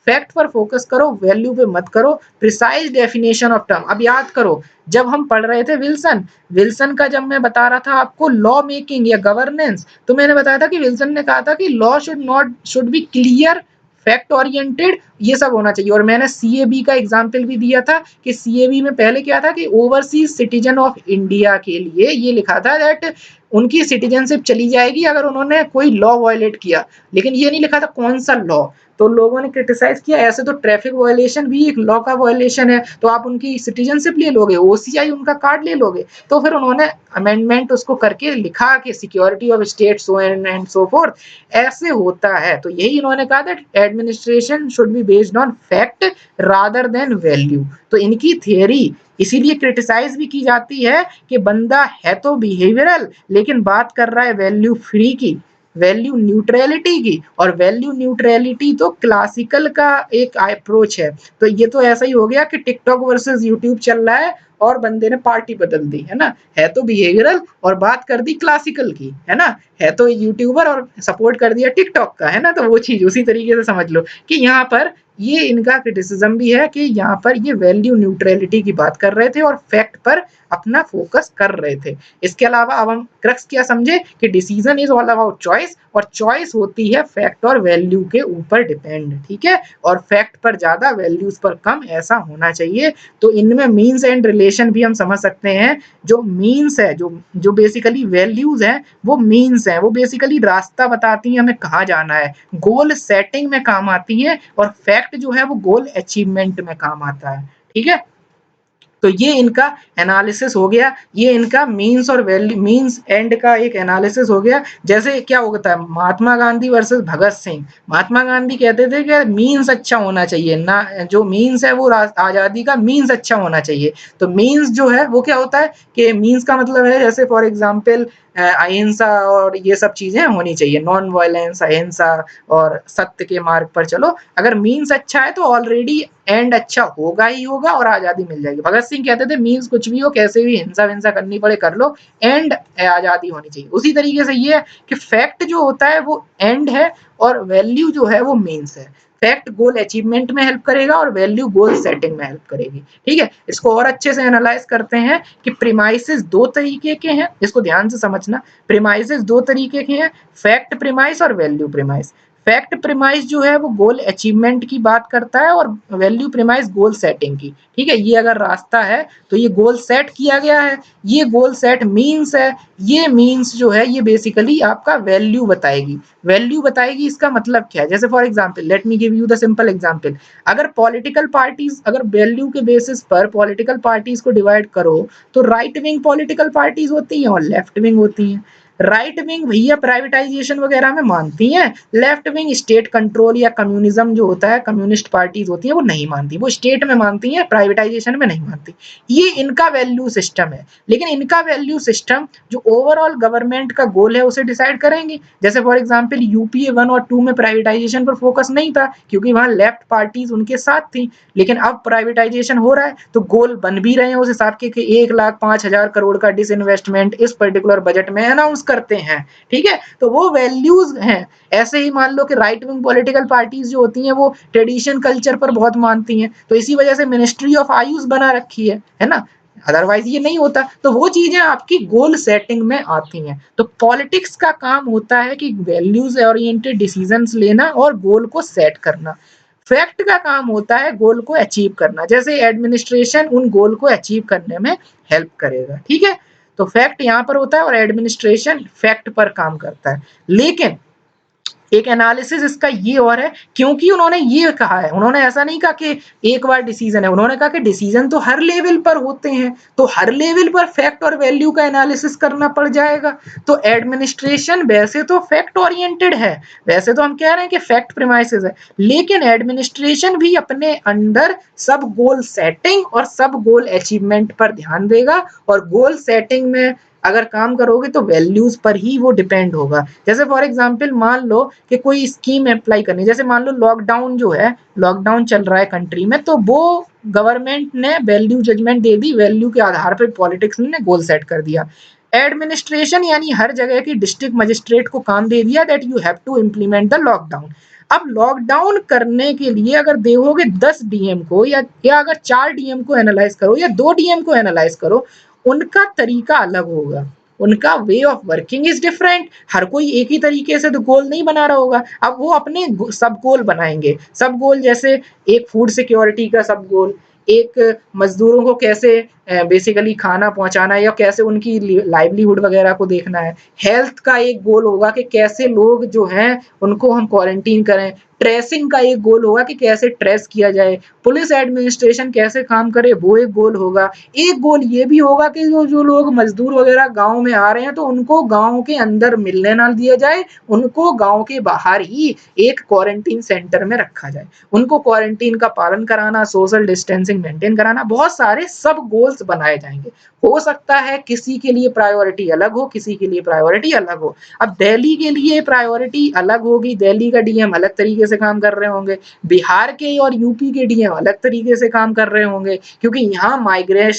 फैक्ट पर फोकस करो, वैल्यू पे मत करो। Precise definition of term. अब याद करो, जब हम पढ़ रहे थे विल्सन, विल्सन का जब मैं बता रहा था आपको लॉ मेकिंग या गवर्नेंस, तो मैंने बताया था कि विल्सन ने कहा था कि law should be clear, fact oriented, ये सब होना चाहिए। और मैंने सीएबी का एग्जांपल भी दिया था कि सीएबी में पहले क्या था कि ओवरसीज सिटीजन ऑफ इंडिया के लिए ये लिखा था दैट उनकी सिटीजनशिप चली जाएगी अगर उन्होंने कोई लॉ वायलेट किया, लेकिन ये नहीं लिखा था कौन सा लॉ। तो लोगों ने क्रिटिसाइज किया, ऐसे तो ट्रैफिक वायलेशन भी एक लॉ का वायलेशन है, तो आप उनकी सिटीजनशिप ले लोगे, ओसीआई उनका कार्ड ले लोगे। तो फिर उन्होंने अमेंडमेंट उसको करके लिखा कि security of state so and so fourth, ऐसे होता है। तो यही इन्होंने कहा that administration should be based on fact rather than value. तो इनकी थियरी इसीलिए क्रिटिसाइज भी की जाती है कि बंदा है तो बिहेवियरल लेकिन बात कर रहा है वैल्यू फ्री की, वैल्यू न्यूट्रलिटी की। और वैल्यू न्यूट्रलिटी तो क्लासिकल का एक अप्रोच है। तो ये तो ऐसा ही हो गया कि टिकटॉक वर्सेस यूट्यूब चल रहा है और बंदे ने पार्टी बदल दी, है ना। है तो बिहेवियरल और बात कर दी क्लासिकल की, है ना। है तो यूट्यूबर और सपोर्ट कर दिया टिकटॉक का, है ना। तो वो चीज उसी तरीके से समझ लो कि यहाँ पर ये इनका क्रिटिसिज्म भी है कि यहाँ पर ये वैल्यू न्यूट्रलिटी की बात कर रहे थे और फैक्ट पर अपना फोकस कर रहे थे। इसके अलावा अब हम क्रक्स क्या समझे कि decision is all about choice, और चॉइस होती है फैक्ट और वैल्यू के ऊपर डिपेंड, ठीक है। और फैक्ट पर ज्यादा, वैल्यूज पर कम, ऐसा होना चाहिए। तो इनमें मीन्स एंड रिलेशन भी हम समझ सकते हैं। जो मीन्स है, जो बेसिकली वैल्यूज है वो मीन्स है, वो बेसिकली रास्ता बताती है हमें कहाँ जाना है, गोल सेटिंग में काम आती है। और फैक्ट जो है वो गोल अचीवमेंट में काम आता है, ठीक है। तो ये इनका एनालिसिस हो गया, ये इनका मीन्स और वैल्यू, मीन्स एंड का एक एनालिसिस हो गया। जैसे क्या होता है महात्मा गांधी वर्सेस भगत सिंह। महात्मा गांधी कहते थे कि मीन्स अच्छा होना चाहिए ना, जो मीन्स है वो आजादी का मीन्स अच्छा होना चाहिए। तो मीन्स जो है वो क्या होता है कि मीन्स का मतलब है जैसे फॉर एग्जाम्पल अहिंसा और ये सब चीजें होनी चाहिए, नॉन वायलेंस, अहिंसा और सत्य के मार्ग पर चलो। अगर मीन्स अच्छा है तो ऑलरेडी एंड अच्छा होगा ही होगा और आजादी मिल जाएगी। भगत सिंह कहते थे मीन्स कुछ भी हो, कैसे भी हिंसा विंसा करनी पड़े कर लो, एंड आजादी होनी चाहिए। उसी तरीके से ये है कि फैक्ट जो होता है वो एंड है और वैल्यू जो है वो मीन्स है। फैक्ट गोल अचीवमेंट में हेल्प करेगा और वैल्यू गोल सेटिंग में हेल्प करेगी, ठीक है। इसको और अच्छे से एनालाइज करते हैं कि प्रीमाइसेस दो तरीके के हैं, इसको ध्यान से समझना। प्रीमाइसेस दो तरीके के हैं, फैक्ट प्रीमाइस और वैल्यू प्रीमाइस। फैक्ट प्रीमाइस जो है वो गोल अचीवमेंट की बात करता है और वैल्यू प्रीमाइस गोल सेटिंग की, ठीक है। ये अगर रास्ता है तो ये गोल सेट किया गया है, ये गोल सेट मीन्स है, ये मीन्स जो है ये बेसिकली आपका वैल्यू बताएगी। वैल्यू बताएगी इसका मतलब क्या है, जैसे for example let me give you the simple example. अगर पॉलिटिकल पार्टीज, अगर वैल्यू के बेसिस पर पॉलिटिकल पार्टीज को डिवाइड करो तो राइट विंग पॉलिटिकल पार्टीज होती हैं और लेफ्ट विंग होती हैं। राइट विंग भैया प्राइवेटाइजेशन वगैरह में मानती हैं, लेफ्ट विंग स्टेट कंट्रोल या कम्युनिज्म जो होता है, कम्युनिस्ट पार्टीज होती हैं वो नहीं मानती, वो स्टेट में मानती हैं, प्राइवेटाइजेशन में नहीं मानती। ये इनका वैल्यू सिस्टम है। लेकिन इनका वैल्यू सिस्टम जो ओवरऑल गवर्नमेंट का गोल है उसे डिसाइड करेंगे। जैसे फॉर एग्जाम्पल यूपीए 1 और 2 में प्राइवेटाइजेशन पर फोकस नहीं था क्योंकि वहां लेफ्ट पार्टीज उनके साथ थी। लेकिन अब प्राइवेटाइजेशन हो रहा है तो गोल बन भी रहे हैं उस हिसाब के कि 1,05,000 करोड़ का डिसइन्वेस्टमेंट इस पर्टिकुलर बजट में अनाउंस करते हैं, ठीक है। तो वो वैल्यूज हैं। ऐसे ही मान लो कि राइट विंग पॉलिटिकल पार्टीज जो होती हैं वो ट्रेडिशन कल्चर पर बहुत मानती हैं, तो इसी वजह से मिनिस्ट्री ऑफ आयुष बना रखी है ना। अदरवाइज ये नहीं होता। तो वो चीजें आपकी गोल सेटिंग में आती हैं। तो पॉलिटिक्स का काम होता है कि वैल्यूज ओरिएंटेड डिसीजंस लेना और गोल को सेट करना। फैक्ट का काम होता है गोल को अचीव करना, जैसे एडमिनिस्ट्रेशन उन गोल को अचीव करने में हेल्प करेगा, ठीक है। तो फैक्ट यहाँ पर होता है और एडमिनिस्ट्रेशन फैक्ट पर काम करता है। लेकिन एक एनालिसिस इसका ये और है, क्योंकि उन्होंने ये कहा है, उन्होंने ऐसा नहीं कहा कि एक बार डिसीजन है, उन्होंने कहा कि डिसीजन तो हर लेवल पर होते हैं, तो हर लेवल पर फैक्ट और वैल्यू का एनालिसिस करना पड़ जाएगा। तो एडमिनिस्ट्रेशन वैसे तो फैक्ट ओरिएंटेड है, वैसे तो हम कह रहे हैं कि फैक्ट प्रीमाइसेस है, लेकिन एडमिनिस्ट्रेशन भी अपने अंडर सब गोल सेटिंग और सब गोल अचीवमेंट पर ध्यान देगा, और गोल सेटिंग में अगर काम करोगे तो वैल्यूज पर ही वो डिपेंड होगा। जैसे फॉर एग्जांपल मान लो कि कोई स्कीम अप्लाई करनी, जैसे मान लो लॉकडाउन जो है, लॉकडाउन चल रहा है कंट्री में, तो वो गवर्नमेंट ने वैल्यू जजमेंट दे दी, वैल्यू के आधार पर पॉलिटिक्स ने गोल सेट कर दिया। एडमिनिस्ट्रेशन यानी हर जगह की डिस्ट्रिक्ट मजिस्ट्रेट को काम दे दिया that you have to implement the lockdown. अब लॉकडाउन करने के लिए अगर देखोगे 10 डीएम को, या अगर 4 डीएम को एनालाइज करो या 2 डीएम को एनालाइज करो, उनका तरीका अलग होगा, उनका way of working is different. हर कोई एक ही तरीके से तो गोल नहीं बना रहा होगा, अब वो अपने सब गोल बनाएंगे। सब गोल जैसे एक फूड सिक्योरिटी का सब गोल, एक मजदूरों को कैसे बेसिकली खाना पहुंचाना है या कैसे उनकी लाइवलीहुड वगैरह को देखना है। हेल्थ का एक गोल होगा कि कैसे लोग जो हैं उनको हम क्वारंटीन करें। ट्रेसिंग का एक गोल होगा कि कैसे ट्रेस किया जाए। पुलिस एडमिनिस्ट्रेशन कैसे काम करे, वो एक गोल होगा। एक गोल ये भी होगा कि जो लोग मजदूर वगैरह गांव में आ रहे हैं तो उनको गांव के अंदर मिलने ना दिया जाए, उनको गांव के बाहर ही एक क्वारंटीन सेंटर में रखा जाए, उनको क्वारंटीन का पालन कराना, सोशल डिस्टेंसिंग मेंटेन कराना, बहुत सारे सब गोल्स बनाए जाएंगे। हो सकता है किसी के लिए प्रायोरिटी अलग हो, किसी के लिए प्रायोरिटी अलग हो। अब दिल्ली के लिए प्रायोरिटी अलग होगी, दिल्ली का डीएम अलग तरीके से काम कर रहे होंगे, बिहार के और यूपी के डीएम अलग तरीके से काम कर रहे होंगे, क्योंकि यहाँ माइग्रेंट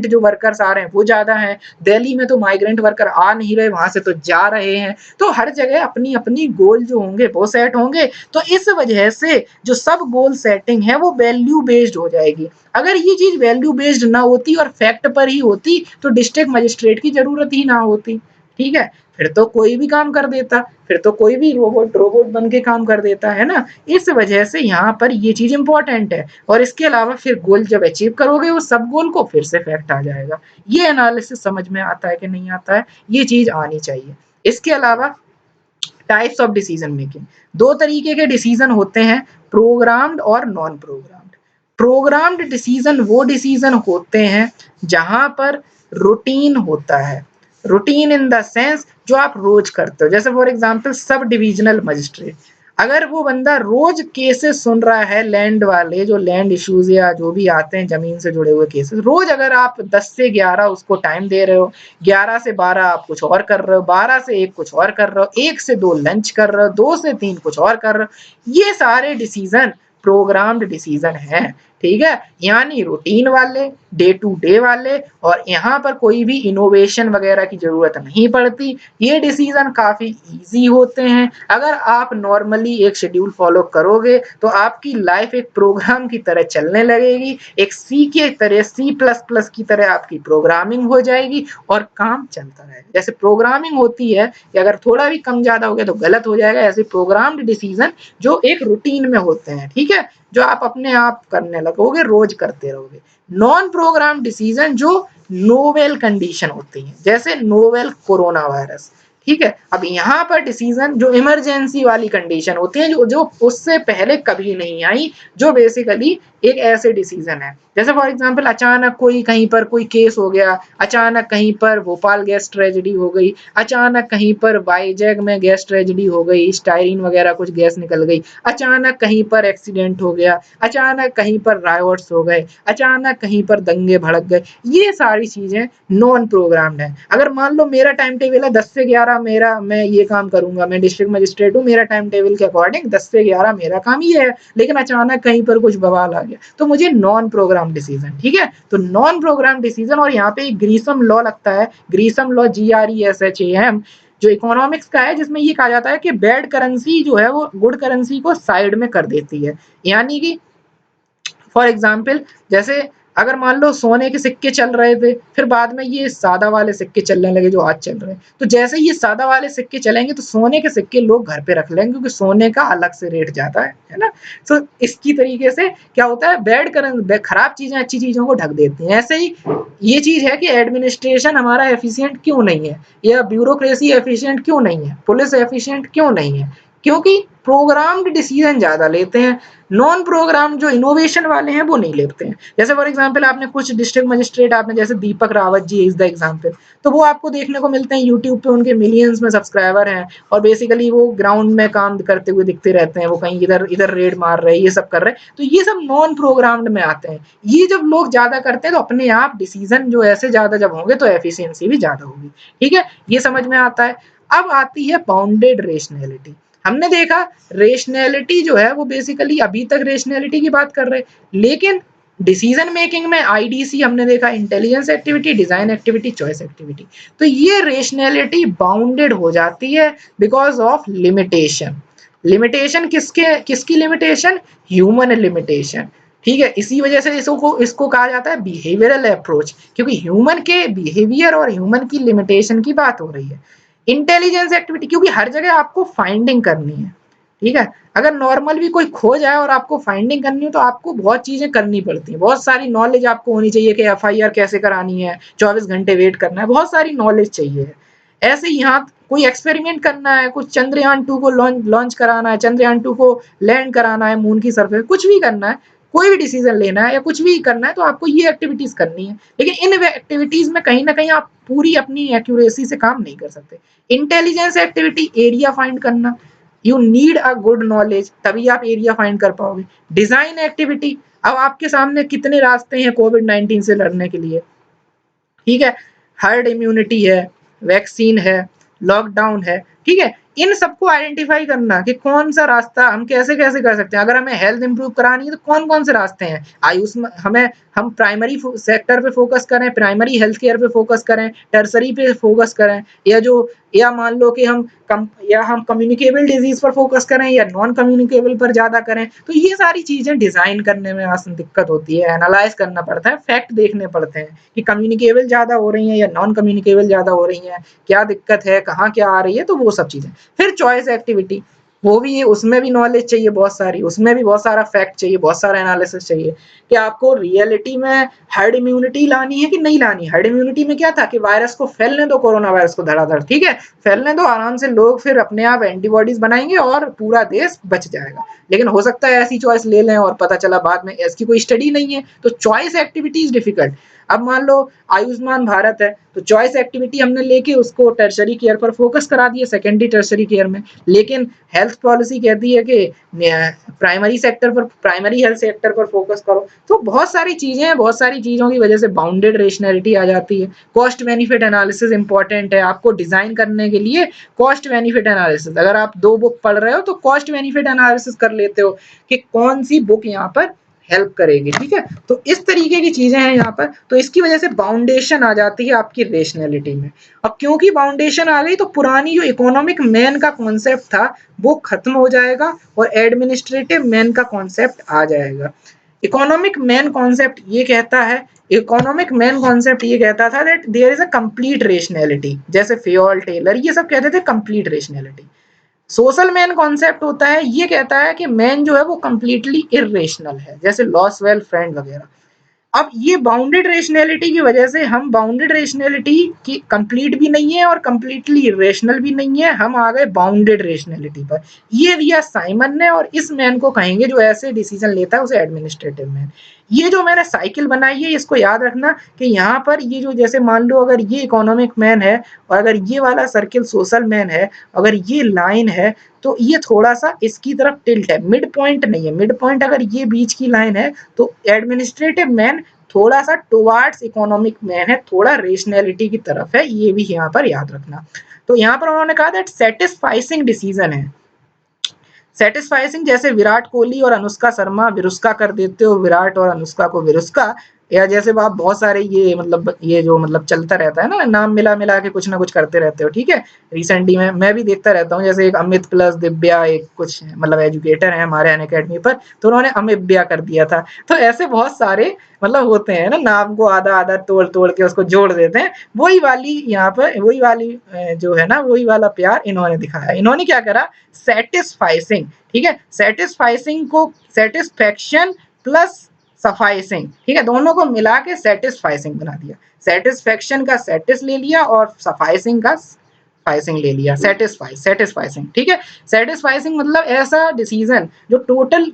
जो वर्कर्स आ रहे हैं वो ज्यादा हैं। दिल्ली में तो माइग्रेंट वर्कर आ नहीं रहे, वहां से तो जा रहे हैं। तो हर जगह अपनी अपनी गोल जो होंगे वो सेट होंगे। तो इस वजह से जो सब गोल सेटिंग है वो वैल्यू बेस्ड हो जाएगी। अगर ये चीज वैल्यू बेस्ड ना होती और फैक्ट पर ही होती तो डिस्ट्रिक्ट मजिस्ट्रेट की जरूरत ही ना होती। ठीक है, फिर तो कोई भी काम कर देता, फिर तो कोई भी रोबोट रोबोट बन के काम कर देता है ना। इस वजह से यहाँ पर ये चीज इंपॉर्टेंट है। और इसके अलावा फिर गोल जब अचीव करोगे वो सब गोल को, फिर से फैक्ट आ जाएगा। ये एनालिसिस समझ में आता है कि नहीं आता है, ये चीज आनी चाहिए। इसके अलावा टाइप्स ऑफ डिसीजन मेकिंग, दो तरीके के डिसीजन होते हैं, प्रोग्राम्ड और नॉन प्रोग्राम्ड। प्रोग्राम्ड डिसीजन वो डिसीजन होते हैं जहां पर रूटीन होता है, रूटीन इन द सेंस जो आप रोज करते हो। जैसे for example sub divisional magistrate, अगर वो बंदा रोज केसेस सुन रहा है, लैंड वाले जो लैंड इश्यूज या जो भी आते हैं जमीन से जुड़े हुए केसेस, रोज अगर आप 10 से 11 उसको टाइम दे रहे हो, 11 से 12 आप कुछ और कर रहे हो, 12 से 1 कुछ और कर रहे हो, 1 से 2 लंच कर रहे हो, 2 से 3 कुछ और कर रहे हो, ये सारे डिसीजन प्रोग्राम्ड डिसीजन है। ठीक है, यानी रूटीन वाले, डे टू डे वाले, और यहाँ पर कोई भी इनोवेशन वगैरह की जरूरत नहीं पड़ती। ये डिसीजन काफी इजी होते हैं। अगर आप नॉर्मली एक शेड्यूल फॉलो करोगे तो आपकी लाइफ एक प्रोग्राम की तरह चलने लगेगी, एक सी के तरह, C++ की तरह आपकी प्रोग्रामिंग हो जाएगी और काम चलता रहेगा। जैसे प्रोग्रामिंग होती है कि अगर थोड़ा भी कम ज्यादा हो गया तो गलत हो जाएगा, ऐसे प्रोग्राम्ड डिसीजन जो एक रूटीन में होते हैं, ठीक है, जो आप अपने आप करने लगोगे, रोज करते रहोगे। नॉन प्रोग्राम डिसीजन जो नोवेल कंडीशन होती है, जैसे नोवेल कोरोना वायरस। ठीक है, अब यहाँ पर डिसीजन जो इमरजेंसी वाली कंडीशन होती है, जो जो उससे पहले कभी नहीं आई, जो बेसिकली एक ऐसे डिसीजन है। जैसे फॉर एग्जांपल अचानक कोई कहीं पर कोई केस हो गया, अचानक कहीं पर भोपाल गैस ट्रेजेडी हो गई, अचानक कहीं पर वाइजैग में गैस ट्रेजेडी हो गई, स्टायरीन वगैरह कुछ गैस निकल गई, अचानक कहीं पर एक्सीडेंट हो गया, अचानक कहीं पर रायोट्स हो गए, अचानक कहीं पर दंगे भड़क गए, ये सारी चीजें नॉन प्रोग्राम्ड है। अगर मान लो मेरा टाइम टेबल है 10 से 11 मेरा, मैं ये काम करूंगा, मैं डिस्ट्रिक्ट मजिस्ट्रेट हूँ, मेरा टाइम टेबल के अकॉर्डिंग 10 से 11 मेरा काम ये है, लेकिन अचानक कहीं पर कुछ बवाल आ गया तो मुझे नॉन प्रोग्राम डिसीजन। ठीक है, तो नॉन प्रोग्राम डिसीजन। और यहाँ पे एक ग्रीसम लॉ लगता है, ग्रीसम लॉ GRESHAM, जो इकोनॉमिक्स का है, जिसमें ये कहा जाता है कि बैड करेंसी जो है वो गुड करेंसी को साइड में कर देती है। यानी कि फॉर एग्जाम्पल जैसे अगर मान लो सोने के सिक्के चल रहे थे, फिर बाद में ये सादा वाले सिक्के चलने लगे जो आज चल रहे हैं, तो जैसे ये सादा वाले सिक्के चलेंगे तो सोने के सिक्के लोग घर पे रख लेंगे, क्योंकि सोने का अलग से रेट जाता है ना। तो इसकी तरीके से क्या होता है, बैड करंट, खराब चीजें अच्छी चीजों को ढक देती हैं। ऐसे ही ये चीज है कि एडमिनिस्ट्रेशन हमारा एफिशिएंट क्यों नहीं है, या ब्यूरोक्रेसी एफिशिएंट क्यों नहीं है, पुलिस एफिशिएंट क्यों नहीं है, क्योंकि प्रोग्राम्ड डिसीजन ज्यादा लेते हैं, नॉन प्रोग्राम जो इनोवेशन वाले हैं वो नहीं लेते हैं। जैसे फॉर एग्जांपल आपने कुछ डिस्ट्रिक्ट मजिस्ट्रेट, आपने जैसे Deepak Rawat ji is the example, तो वो आपको देखने को मिलते हैं यूट्यूब पे, उनके मिलियंस में सब्सक्राइबर हैं, और बेसिकली वो ग्राउंड में काम करते हुए दिखते रहते हैं, वो कहीं इधर इधर रेड मार रहे हैं, ये सब कर रहे हैं, तो ये सब नॉन प्रोग्राम्ड में आते हैं। ये जब लोग ज्यादा करते हैं तो अपने आप डिसीजन जो ऐसे ज्यादा जब होंगे तो एफिशिएंसी भी ज्यादा होगी। ठीक है, ये समझ में आता है। अब आती है बाउंडेड रेशनैलिटी। हमने देखा रेशनैलिटी जो है वो बेसिकली अभी तक रेशनैलिटी की बात कर रहे हैं, लेकिन डिसीजन मेकिंग में आईडीसी हमने देखा, intelligence activity, design activity, choice activity, तो ये रेशनैलिटी बाउंडेड हो जाती है बिकॉज ऑफ लिमिटेशन। लिमिटेशन किसकी लिमिटेशन? Human limitation. ठीक है, इसी वजह से इसको कहा जाता है बिहेवियरल अप्रोच, क्योंकि ह्यूमन के बिहेवियर और ह्यूमन की लिमिटेशन की बात हो रही है। इंटेलिजेंस एक्टिविटी, क्योंकि हर जगह आपको फाइंडिंग करनी है। ठीक है, अगर नॉर्मल भी कोई खो जाए और आपको फाइंडिंग करनी हो तो आपको बहुत चीजें करनी पड़ती हैं, बहुत सारी नॉलेज आपको होनी चाहिए कि एफआईआर कैसे करानी है, 24 घंटे वेट करना है, बहुत सारी नॉलेज चाहिए। ऐसे ही यहाँ कोई एक्सपेरिमेंट करना है, कुछ चंद्रयान 2 को लॉन्च कराना है, चंद्रयान 2 को लैंड कराना है मून की सरफेस, कुछ भी करना है, कोई भी डिसीजन लेना है या कुछ भी करना है, तो आपको ये एक्टिविटीज करनी है। लेकिन इन एक्टिविटीज में कहीं ना कहीं आप पूरी अपनी एक्यूरेसी से काम नहीं कर सकते। इंटेलिजेंस एक्टिविटी, एरिया फाइंड करना, you need a good knowledge, तभी आप एरिया फाइंड कर पाओगे। डिजाइन एक्टिविटी, अब आपके सामने कितने रास्ते हैं कोविड-19 से लड़ने के लिए। ठीक है, हर्ड इम्यूनिटी है, वैक्सीन है, लॉकडाउन है। ठीक है, इन सबको आइडेंटिफाई करना कि कौन सा रास्ता हम कैसे कैसे कर सकते हैं। अगर हमें हेल्थ इंप्रूव करानी है तो कौन कौन से रास्ते हैं, आयुष्मान, हमें हम प्राइमरी सेक्टर पे फोकस करें, प्राइमरी हेल्थ केयर पे फोकस करें, टर्सरी पे फोकस करें, या मान लो कि हम कम्युनिकेबल डिजीज पर फोकस करें या नॉन कम्युनिकेबल पर ज्यादा करें। तो ये सारी चीजें डिजाइन करने में दिक्कत होती है, एनालाइज करना पड़ता है, फैक्ट देखने पड़ते हैं कि कम्युनिकेबल ज्यादा हो रही है या नॉन कम्युनिकेबल ज्यादा हो रही है, क्या दिक्कत है, कहाँ क्या आ रही है, तो वो सब चीजें। फिर चॉइस एक्टिविटी, वो भी, उसमें भी नॉलेज चाहिए बहुत सारी, उसमें भी बहुत सारा फैक्ट चाहिए, बहुत सारा एनालिसिस चाहिए कि आपको रियलिटी में हर्ड इम्यूनिटी लानी है कि नहीं लानी। हर्ड इम्यूनिटी में क्या था कि वायरस को फैलने दो, कोरोना वायरस को धड़ाधड़, ठीक है, फैलने दो आराम से, लोग फिर अपने आप एंटीबॉडीज बनाएंगे और पूरा देश बच जाएगा। लेकिन हो सकता है ऐसी चॉइस ले लें और पता चला बाद में इसकी कोई स्टडी नहीं है, तो चॉइस एक्टिविटी इज डिफिकल्ट। अब मान लो आयुष्मान भारत है, तो चॉइस एक्टिविटी हमने लेके उसको टर्शरी केयर पर फोकस करा दिया, सेकेंडरी टर्शरी केयर में, लेकिन हेल्थ पॉलिसी कहती है कि प्राइमरी सेक्टर पर, प्राइमरी हेल्थ सेक्टर पर फोकस करो। तो बहुत सारी चीजें हैं, बहुत सारी चीजों की वजह से बाउंडेड रेशनैलिटी आ जाती है। कॉस्ट बेनिफिट एनालिसिस इंपॉर्टेंट है आपको डिजाइन करने के लिए। कॉस्ट बेनिफिट एनालिसिस, अगर आप 2 बुक पढ़ रहे हो तो कॉस्ट बेनिफिट एनालिसिस कर लेते हो कि कौन सी बुक यहाँ पर हेल्प करेगी। ठीक है, तो इस तरीके की चीजें हैं यहाँ पर, तो इसकी वजह से बाउंडेशन आ जाती है आपकी रेशनैलिटी में। अब क्योंकि बाउंडेशन आ गई तो पुरानी जो इकोनॉमिक मैन का कॉन्सेप्ट था वो खत्म हो जाएगा और एडमिनिस्ट्रेटिव मैन का कॉन्सेप्ट आ जाएगा। इकोनॉमिक मैन कॉन्सेप्ट ये कहता है, इकोनॉमिक मैन कॉन्सेप्ट ये कहता था that there is a complete rationality, जैसे फेयोल टेलर ये सब कहते थे complete rationality. Social man concept होता है, ये कहता है कि मैन जो है वो कंप्लीटली इरेशनल है, जैसे लॉसवेल फ्रेंड वगैरह। अब ये बाउंडेड रेशनैलिटी की वजह से हम बाउंडेड रेशनैलिटी की कंप्लीट भी नहीं है और कंप्लीटली इरेशनल भी नहीं है, हम आ गए बाउंडेड रेशनैलिटी पर। ये दिया साइमन ने, और इस मैन को कहेंगे जो ऐसे डिसीजन लेता है उसे एडमिनिस्ट्रेटिव मैन। ये जो मैंने साइकिल बनाई है इसको याद रखना कि यहाँ पर ये जो, जैसे मान लो अगर ये इकोनॉमिक मैन है और अगर ये वाला सर्किल सोशल मैन है, अगर ये लाइन है तो ये थोड़ा सा इसकी तरफ टिल्ट है, मिड पॉइंट नहीं है। मिड पॉइंट अगर ये बीच की लाइन है तो एडमिनिस्ट्रेटिव मैन थोड़ा सा टुवार्ड्स इकोनॉमिक मैन है, थोड़ा रेशनैलिटी की तरफ है, ये भी यहाँ पर याद रखना। तो यहाँ पर उन्होंने कहा दैट सेटिस्फाइसिंग डिसीजन है, सेटिस्फाइसिंग, जैसे विराट कोहली और अनुष्का शर्मा विरुष्का कर देते हो विराट और अनुष्का को विरुष्का, या जैसे आप बहुत सारे ये मतलब ये जो मतलब चलता रहता है ना, नाम मिला मिला के कुछ ना कुछ करते रहते हो, ठीक है। रिसेंटली मैं भी देखता रहता हूँ, जैसे एक अमित प्लस दिव्या एक कुछ मतलब एजुकेटर है हमारे अनअकैडमी पर, तो उन्होंने अमिव्या कर दिया था। तो ऐसे बहुत सारे मतलब होते हैं ना, नाम को आधा आधा तोड़ तोड़ के उसको जोड़ देते हैं। वही वाली यहाँ पर वही वाली जो है ना, वही वाला प्यार इन्होंने दिखाया। इन्होंने क्या करा, सेटिस्फाइसिंग, ठीक है, सेटिस्फाइसिंग को सेटिस्फेक्शन प्लस सफाइसिंग, ठीक है, दोनों को मिला के सेटिस्फाइसिंग बना दिया। सेटिस्फेक्शन का सेटिस ले लिया और सफाइसिंग का फाइसिंग ले लिया, सेटिस्फाइसिंग, ठीक है। सेटिस्फाइसिंग मतलब ऐसा डिसीजन जो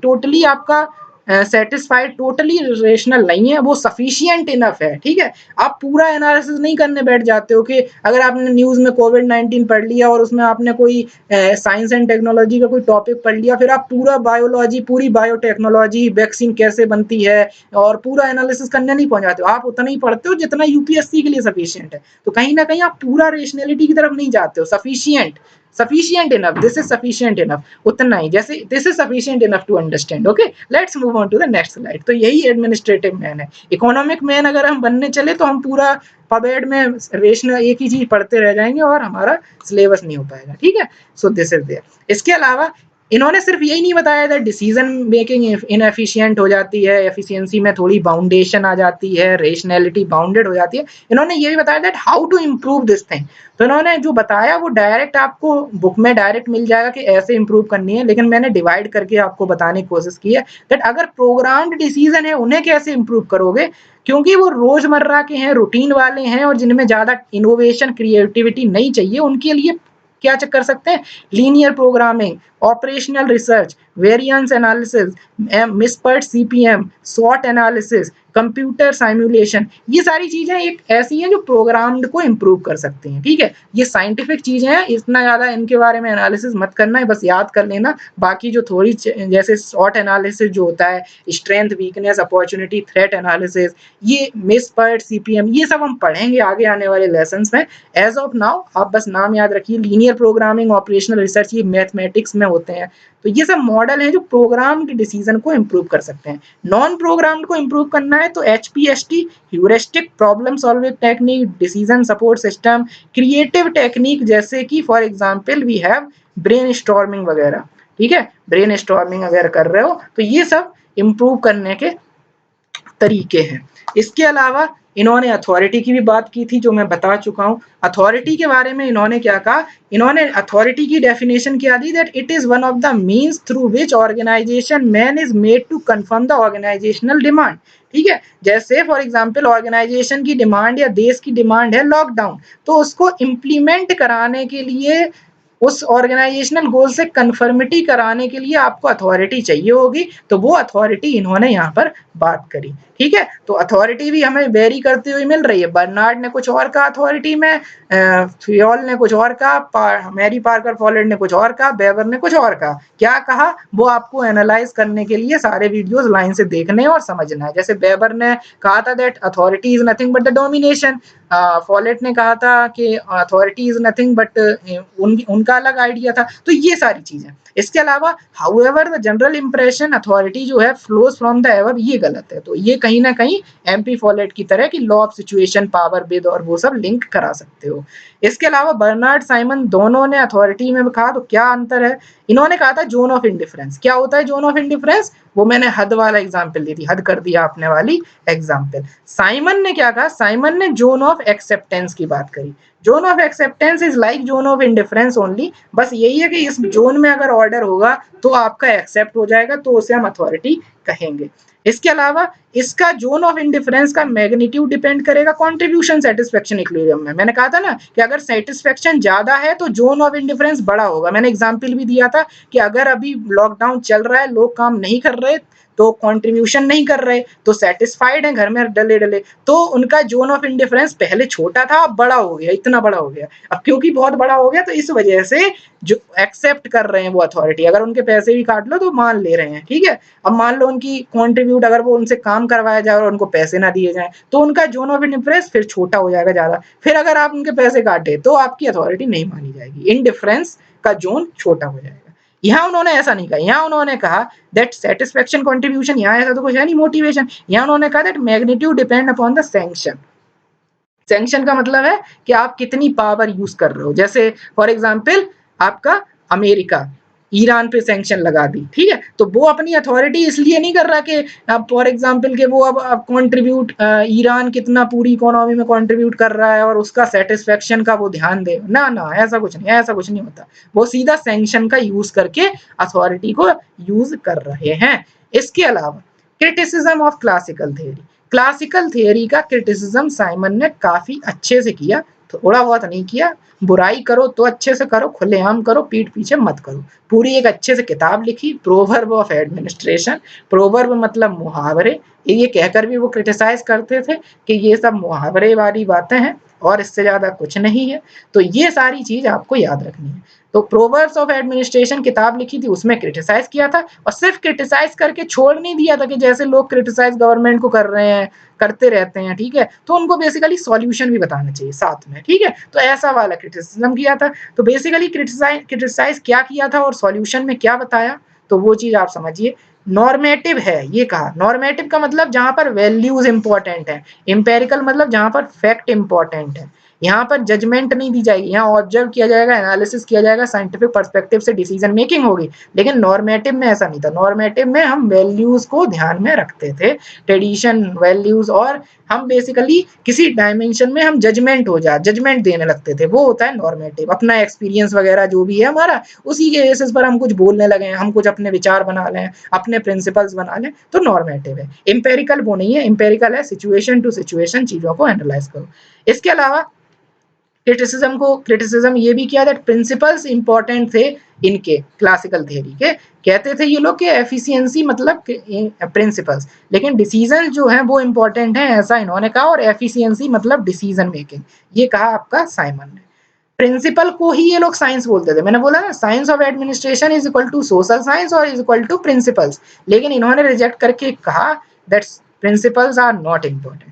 टोटली आपका सेटिस्फाइड, टोटली रेशनल नहीं है, वो सफिशिएंट इनफ है, ठीक है। आप पूरा एनालिसिस नहीं करने बैठ जाते हो कि अगर आपने न्यूज में कोविड-19 पढ़ लिया और उसमें आपने कोई साइंस एंड टेक्नोलॉजी का कोई टॉपिक पढ़ लिया, फिर आप पूरा बायोलॉजी, पूरी बायोटेक्नोलॉजी, वैक्सीन कैसे बनती है और पूरा एनालिसिस करने नहीं पहुंच जाते हो। आप उतना ही पढ़ते हो जितना यूपीएससी के लिए सफिशिएंट है। तो कहीं ना कहीं आप पूरा रेशनैलिटी की तरफ नहीं जाते हो। Sufficient, sufficient enough, this is sufficient enough, उतना ही, जैसे this is sufficient enough to understand. Okay, let's move on to the next slide. तो यही एडमिनिस्ट्रेटिव मैन है। इकोनॉमिक मैन अगर हम बनने चले तो हम पूरा पबेड में रेशनल एक ही चीज पढ़ते रह जाएंगे और हमारा सिलेबस नहीं हो पाएगा, ठीक है। So this is there. इसके अलावा इन्होंने सिर्फ यही नहीं बताया था डिसीजन मेकिंग इनएफिशिएंट हो जाती है, एफिशिएंसी में थोड़ी बाउंडेशन आ जाती है, रेशनैलिटी बाउंडेड हो जाती है। इन्होंने ये भी बताया that how to improve this thing. तो इन्होंने जो बताया वो डायरेक्ट आपको बुक में डायरेक्ट मिल जाएगा कि ऐसे इंप्रूव करनी है, लेकिन मैंने डिवाइड करके आपको बताने की कोशिश की है दैट अगर प्रोग्राम्ड डिसीजन है उन्हें कैसे इंप्रूव करोगे, क्योंकि वो रोजमर्रा के हैं, रूटीन वाले हैं और जिनमें ज्यादा इनोवेशन क्रिएटिविटी नहीं चाहिए, उनके लिए क्या चेक कर सकते हैं, linear programming, operational research, variance analysis, मिसपर्ट CPM, sort analysis, computer simulation, ये सारी चीजें एक ऐसी हैं जो प्रोग्राम्ड को इंप्रूव कर सकती हैं, ठीक है। ये साइंटिफिक चीजें हैं, इतना ज्यादा इनके बारे में एनालिसिस मत करना है, बस याद कर लेना। बाकी जो थोड़ी जैसे सॉर्ट एनालिसिस जो होता है, strength weakness opportunity threat analysis, ये मिसपर्ट सीपीएम, ये सब हम पढ़ेंगे आगे आने वाले लेसन में। एज ऑफ नाउ आप बस नाम याद रखिए, लीनियर प्रोग्रामिंग, ऑपरेशनल रिसर्च, ये मैथमेटिक्स में होते हैं। तो ये सब मॉडल हैं जो प्रोग्राम के डिसीजन को इंप्रूव कर सकते हैं। नॉन प्रोग्राम्ड को इंप्रूव करना है तो HPST, heuristic problem solving technique, decision support system, creative technique, जैसे कि for example we have brainstorming वगैरह, ठीक है। ब्रेन स्टॉर्मिंग अगर कर रहे हो तो ये सब इंप्रूव करने के तरीके हैं। इसके अलावा इन्होंने अथॉरिटी की भी बात की थी, जो मैं बता चुका हूं। अथॉरिटी के बारे में इन्होंने क्या कहा, इन्होंने अथॉरिटी की डेफिनेशन क्या दी, that it is one of the means through which organization man is made to conform the organizational demand, ठीक है। जैसे फॉर एग्जांपल ऑर्गेनाइजेशन की डिमांड या देश की डिमांड है लॉकडाउन, तो उसको इम्प्लीमेंट कराने के लिए, उस ऑर्गेनाइजेशनल गोल से कन्फर्मिटी कराने के लिए आपको अथॉरिटी चाहिए होगी, तो वो अथॉरिटी इन्होंने यहाँ पर बात करी, ठीक है। तो अथॉरिटी भी हमें वेरी करती हुई मिल रही है। बर्नार्ड ने कुछ और कहा अथॉरिटी में, फियोल ने कुछ और कहा, मैरी पार्कर फॉलेट ने कुछ और कहा, वेबर ने कुछ और कहा। क्या कहा वो आपको एनालाइज करने के लिए सारे वीडियोस लाइन से देखने और समझना है। जैसे वेबर ने कहा था that authority is nothing but the domination, Follett ने कहा था कि अथॉरिटी इज नथिंग बट उनका अलग आइडिया था। तो ये सारी चीजें। इसके अलावा however the general impression authority जो है फ्लोज फ्रॉम द एबव, ये गलत है। तो ये कहीं ना कहीं एमपी फॉलेट की तरह की law of situation, power with और वो सब लिंक करा सकते हो। इसके अलावा बर्नार्ड साइमन दोनों ने अथॉरिटी में कहा, तो क्या अंतर है, इन्होंने कहा था जोन ऑफ इंडिफरेंस। क्या होता है जोन ऑफ इंडिफरेंस, वो मैंने हद वाला एग्जाम्पल दी थी, हद कर दिया आपने वाली एग्जाम्पल। साइमन ने क्या कहा, साइमन ने जोन ऑफ एक्सेप्टेंस की बात करी। Zone of acceptance is like zone of indifference only, बस यही है कि इस जोन में अगर ऑर्डर होगा तो आपका एक्सेप्ट हो जाएगा, तो उसे हम अथॉरिटी कहेंगे। इसके अलावा इसका जोन ऑफ इंडिफरेंस का मैग्नीट्यूड डिपेंड करेगा कंट्रीब्यूशन सेटिस्फेक्शन इक्विलिब्रियम में। मैंने कहा था ना कि अगर सेटिस्फेक्शन ज्यादा है तो जोन ऑफ इंडिफरेंस बड़ा होगा। मैंने एग्जांपल भी दिया था कि अगर अभी लॉकडाउन चल रहा है, लोग काम नहीं कर रहे, तो कंट्रीब्यूशन नहीं कर रहे, तो सेटिस्फाइड है घर में डले डले, तो उनका जोन ऑफ इंडिफरेंस पहले छोटा था, अब बड़ा हो गया, इतना बड़ा हो गया। अब क्योंकि बहुत बड़ा हो गया तो इस वजह से जो एक्सेप्ट कर रहे हैं वो अथॉरिटी, अगर उनके पैसे भी काट लो तो मान ले रहे हैं, ठीक है। अब मान लो उनकी कॉन्ट्रीब्यूट, अगर वो उनसे काम करवाया जाए और उनको पैसे ना दिए जाए, तो उनका जोन ऑफ इंडिफरेंस फिर छोटा हो जाएगा ज्यादा। फिर अगर आप उनके पैसे काटे तो आपकी अथॉरिटी नहीं मानी जाएगी, इनडिफरेंस का जोन छोटा हो जाएगा। यहाँ उन्होंने ऐसा नहीं कहा, यहाँ उन्होंने कहा दैट सेटिस्फेक्शन कंट्रीब्यूशन, यहाँ ऐसा तो कुछ है नहीं मोटिवेशन, यहाँ उन्होंने कहा that magnitude depend upon the sanction. Sanction का मतलब है कि आप कितनी पावर यूज कर रहे हो। जैसे फॉर एग्जांपल आपका अमेरिका ईरान पे सैंक्शन लगा दी, ठीक है, तो वो अपनी अथॉरिटी इसलिए नहीं कर रहा कि अब फॉर एग्जांपल के वो अब कंट्रीब्यूट ईरान कितना पूरी इकोनॉमी में कंट्रीब्यूट कर रहा है और उसका सेटिस्फेक्शन का वो ध्यान दे, ना ना ऐसा कुछ नहीं, ऐसा कुछ नहीं होता। वो सीधा सैंक्शन का यूज करके अथॉरिटी को यूज कर रहे हैं। इसके अलावा criticism of classical theory, classical theory का क्रिटिसिज्म साइमन ने काफी अच्छे से किया, थोड़ा बहुत नहीं किया। बुराई करो तो अच्छे से करो, खुलेआम करो, पीठ पीछे मत करो। पूरी एक अच्छे से किताब लिखी, प्रोवर्ब ऑफ एडमिनिस्ट्रेशन। प्रोवर्ब मतलब मुहावरे, ये कहकर भी वो क्रिटिसाइज करते थे कि ये सब मुहावरे वाली बातें हैं और इससे ज्यादा कुछ नहीं है। तो ये सारी चीज आपको याद रखनी है। तो प्रोवर्ब्स ऑफ एडमिनिस्ट्रेशन किताब लिखी थी, उसमें क्रिटिसाइज किया था, और सिर्फ क्रिटिसाइज करके छोड़ नहीं दिया था कि जैसे लोग क्रिटिसाइज गवर्नमेंट को कर रहे हैं, करते रहते हैं, ठीक है, तो उनको बेसिकली सॉल्यूशन भी बताना चाहिए साथ में, ठीक है, तो ऐसा वाला क्रिटिसिज्म किया था। तो बेसिकली क्रिटिसाइज क्या किया था और सॉल्यूशन में क्या बताया, तो वो चीज आप समझिए। नॉर्मेटिव है, ये कहा नॉर्मेटिव का मतलब जहां पर वैल्यूज इंपॉर्टेंट है, इंपेरिकल मतलब जहां पर फैक्ट इंपॉर्टेंट है। यहाँ पर जजमेंट नहीं दी जाएगी, यहाँ ऑब्जर्व किया जाएगा, एनालिसिस किया जाएगा, साइंटिफिक पर्सपेक्टिव से डिसीजन मेकिंग होगी। लेकिन नॉर्मेटिव में ऐसा नहीं था, नॉर्मेटिव में हम वैल्यूज को ध्यान में रखते थे, ट्रेडिशन वैल्यूज, और हम बेसिकली किसी डायमेंशन में हम जजमेंट देने लगते थे, वो होता है नॉर्मेटिव। अपना एक्सपीरियंस वगैरह जो भी है हमारा, उसी के बेसिस पर हम कुछ बोलने लगे, हम कुछ अपने विचार बना लें, अपने प्रिंसिपल्स बना लें, तो नॉर्मेटिव है। इंपेरिकल वो नहीं है, इंपेरिकल है सिचुएशन टू सिचुएशन चीजों को एनालाइज करो। इसके अलावा क्रिटिसिज्म ये भी किया दैट प्रिंसिपल्स इंपॉर्टेंट थे इनके क्लासिकल थियरी के। कहते थे ये लोग कि एफिशिएंसी मतलब प्रिंसिपल्स, लेकिन डिसीजन जो है वो इंपॉर्टेंट है, ऐसा इन्होंने कहा, और एफिशिएंसी मतलब डिसीजन मेकिंग, ये कहा आपका साइमन ने। प्रिंसिपल को ही ये लोग साइंस बोलते थे, मैंने बोला ना science of administration is equal to social science और इज इक्वल टू प्रिंसिपल्स, लेकिन इन्होंने रिजेक्ट करके कहा that principles are not important.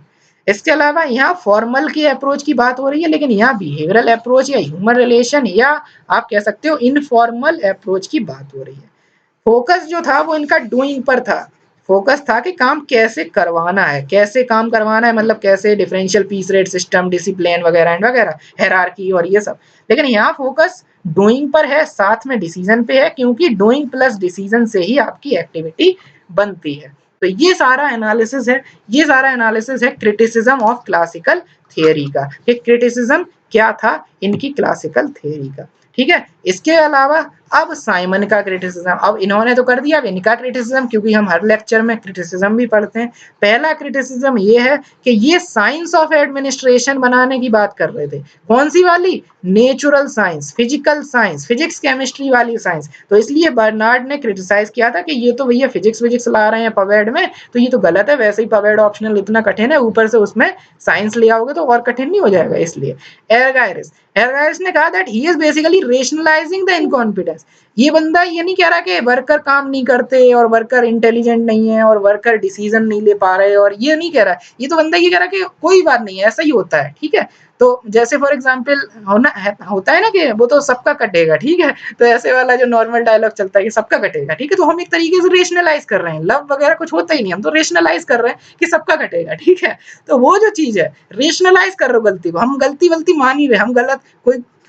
इसके अलावा यहाँ फॉर्मल की अप्रोच की बात हो रही है, लेकिन यहाँ बिहेवियरल अप्रोच या ह्यूमन रिलेशन या आप कह सकते हो इनफॉर्मल अप्रोच की बात हो रही है। फोकस जो था वो इनका डूइंग पर था, फोकस था कि काम कैसे करवाना है, कैसे काम करवाना है, मतलब कैसे differential piece rate system, discipline वगैरह एंड वगैरह, हायरार्की और ये सब। लेकिन यहाँ फोकस डूइंग पर है, साथ में डिसीजन पे है, क्योंकि डूइंग प्लस डिसीजन से ही आपकी एक्टिविटी बनती है। तो ये सारा एनालिसिस है, ये सारा एनालिसिस है क्रिटिसिज्म ऑफ क्लासिकल थियरी का, कि क्रिटिसिज्म क्या था इनकी क्लासिकल थियरी का, ठीक है। इसके अलावा अब साइमन का क्रिटिसिज्म, अब इन्होंने तो कर दिया, अब इनका क्रिटिसिज्म, क्योंकि हम हर लेक्चर में क्रिटिसिज्म भी पढ़ते हैं। पहला क्रिटिसिज्म ये है कि ये साइंस ऑफ एडमिनिस्ट्रेशन बनाने की बात कर रहे थे। कौन सी वाली? Natural science, physical science, physics chemistry वाली साइंस। तो इसलिए बर्नार्ड ने क्रिटिसाइज किया था कि ये तो भैया फिजिक्स ला रहे हैं पवेड में, तो ये तो गलत है, वैसे ही पवेड ऑप्शनल इतना कठिन है, ऊपर से उसमें साइंस ले आओगे तो और कठिन नहीं हो जाएगा। इसलिए एरगायरिस ने कहा that he is basically rationalizing the inconfidence. ये बंदा ये नहीं कह रहा कि वर्कर काम नहीं करते और वर्कर इंटेलिजेंट नहीं है और वर्कर डिसीजन नहीं ले पा रहे, और ये नहीं कह रहा है, ये तो बंदा ये कह रहा है कि कोई बात नहीं है, ऐसा ही होता है, ठीक है। तो जैसे फॉर एग्जांपल होता है ना कि वो तो सबका कटेगा, ठीक है, तो ऐसे वाला जो नॉर्मल डायलॉग चलता है कि सबका कटेगा, ठीक है, तो हम एक तरीके से रेशनलाइज कर रहे हैं, लव वगैरह कुछ होता ही नहीं, हम तो रेशनलाइज कर रहे हैं कि सबका कटेगा, ठीक है। तो वो जो चीज है, रेशनलाइज कर रहे हो गलती को, हम गलती मान ही रहे, हम गलत,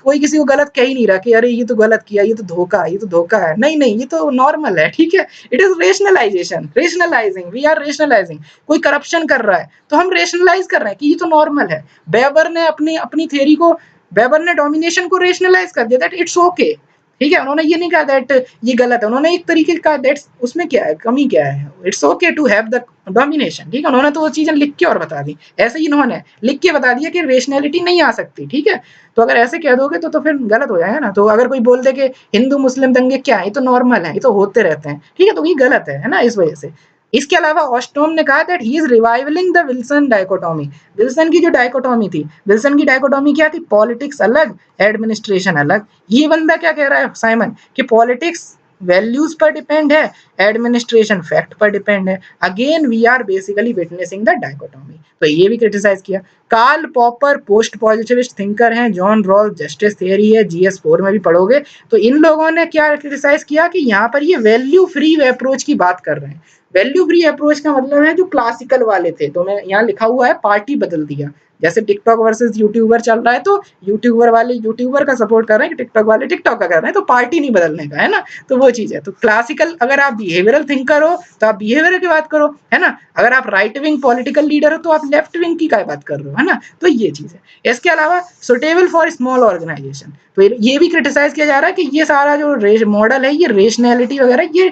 कोई किसी को गलत कह ही नहीं रहा कि अरे ये तो गलत किया, ये तो धोखा, ये तो धोखा है, नहीं, ये तो नॉर्मल है, ठीक है। It is rationalization, rationalizing, we are rationalizing. कोई करप्शन कर रहा है तो हम रेशनलाइज कर रहे हैं कि ये तो नॉर्मल है। वेबर ने अपनी थ्योरी को, वेबर ने डोमिनेशन को रेशनलाइज कर दिया दैट इट्स ओके, ठीक है। उन्होंने ये नहीं कहा दैट ये गलत है, उन्होंने एक तरीके का दैट उसमें क्या है, कमी क्या है, it's okay to have the domination, ठीक है। उन्होंने तो वो चीजें लिख के और बता दी, ऐसे ही इन्होंने लिख के बता दिया कि रेशनैलिटी नहीं आ सकती, ठीक है। तो अगर ऐसे कह दोगे तो फिर गलत हो जाएगा ना। तो अगर कोई बोल दे कि हिंदू मुस्लिम दंगे क्या है, ये तो नॉर्मल है, ये तो होते रहते हैं, ठीक है, तो ये गलत है ना, इस वजह से। इसके अलावा ऑस्टोम ने कहा that he is reviving the Wilson dichotomy. Wilson की जो डायकोटोमी थी, विल्सन की डायकोटोमी क्या थी? पॉलिटिक्स अलग, एडमिनिस्ट्रेशन अलग। ये बंदा क्या कह रहा है साइमन कि पॉलिटिक्स वैल्यूज पर डिपेंड है, एडमिनिस्ट्रेशन फैक्ट पर डिपेंड है। Again we are basically witnessing the dichotomy. तो ये भी क्रिटिसाइज किया। Karl Popper post positivist thinker हैं, जॉन रॉल्स जस्टिस थियरी है, GS4 में भी पढ़ोगे। तो इन लोगों ने क्या क्रिटिसाइज किया कि यहाँ पर ये वैल्यू फ्री अप्रोच की बात कर रहे हैं। वैल्यू फ्री अप्रोच का मतलब है जो क्लासिकल वाले थे, तो मैं यहाँ लिखा हुआ है पार्टी बदल दिया। जैसे टिकटॉक वर्सेस यूट्यूबर चल रहा है, तो यूट्यूबर वाले यूट्यूबर का सपोर्ट कर रहे हैं, टिकटॉक वाले टिकटॉक का कर रहे हैं, तो पार्टी नहीं बदलने का है ना। तो वो चीज है। तो क्लासिकल अगर आप बिहेवियरल थिंकर हो तो आप बिहेवियर की बात करो, है ना। अगर आप राइट विंग पॉलिटिकल लीडर हो तो आप लेफ्ट विंग की क्या बात कर रहे हो, है ना। तो ये चीज है। इसके अलावा सुटेबल फॉर स्मॉल ऑर्गेनाइजेशन, तो ये भी क्रिटिसाइज किया जा रहा है कि ये सारा जो मॉडल है, ये रेशनैलिटी वगैरह, ये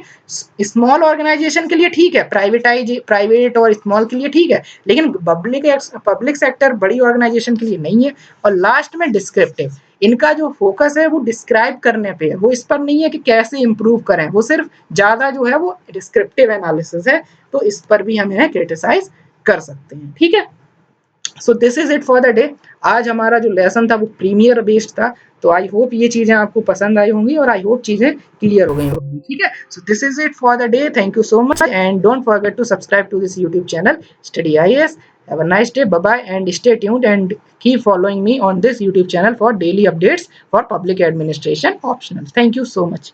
स्मॉल ऑर्गेनाइजेशन के लिए ठीक है, प्राइवेट और स्मॉल के लिए ठीक है, लेकिन पब्लिक सेक्टर बड़ी ऑर्गेनाइजेशन के लिए नहीं है। और लास्ट में डिस्क्रिप्टिव, इनका जो फोकस है वो डिस्क्राइब करने पे है, वो इस पर नहीं है कि कैसे इंप्रूव करें, वो सिर्फ ज्यादा जो है वो डिस्क्रिप्टिव एनालिसिस है। तो इस पर भी हम इन्हें क्रिटिसाइज कर सकते हैं, ठीक है। So this is it for the day. आज हमारा जो लेसन था वो प्रीमियर बेस्ड था। तो आई होप ये चीजें आपको पसंद आई होंगी और आई होप चीजें क्लियर हो गई होंगी, ठीक है। So this is it for the day. Thank you so much and don't forget to subscribe to this YouTube channel study IAS. Have a nice day. Bye bye and stay tuned and keep following me on this YouTube channel for daily updates for public administration optional. Thank you so much.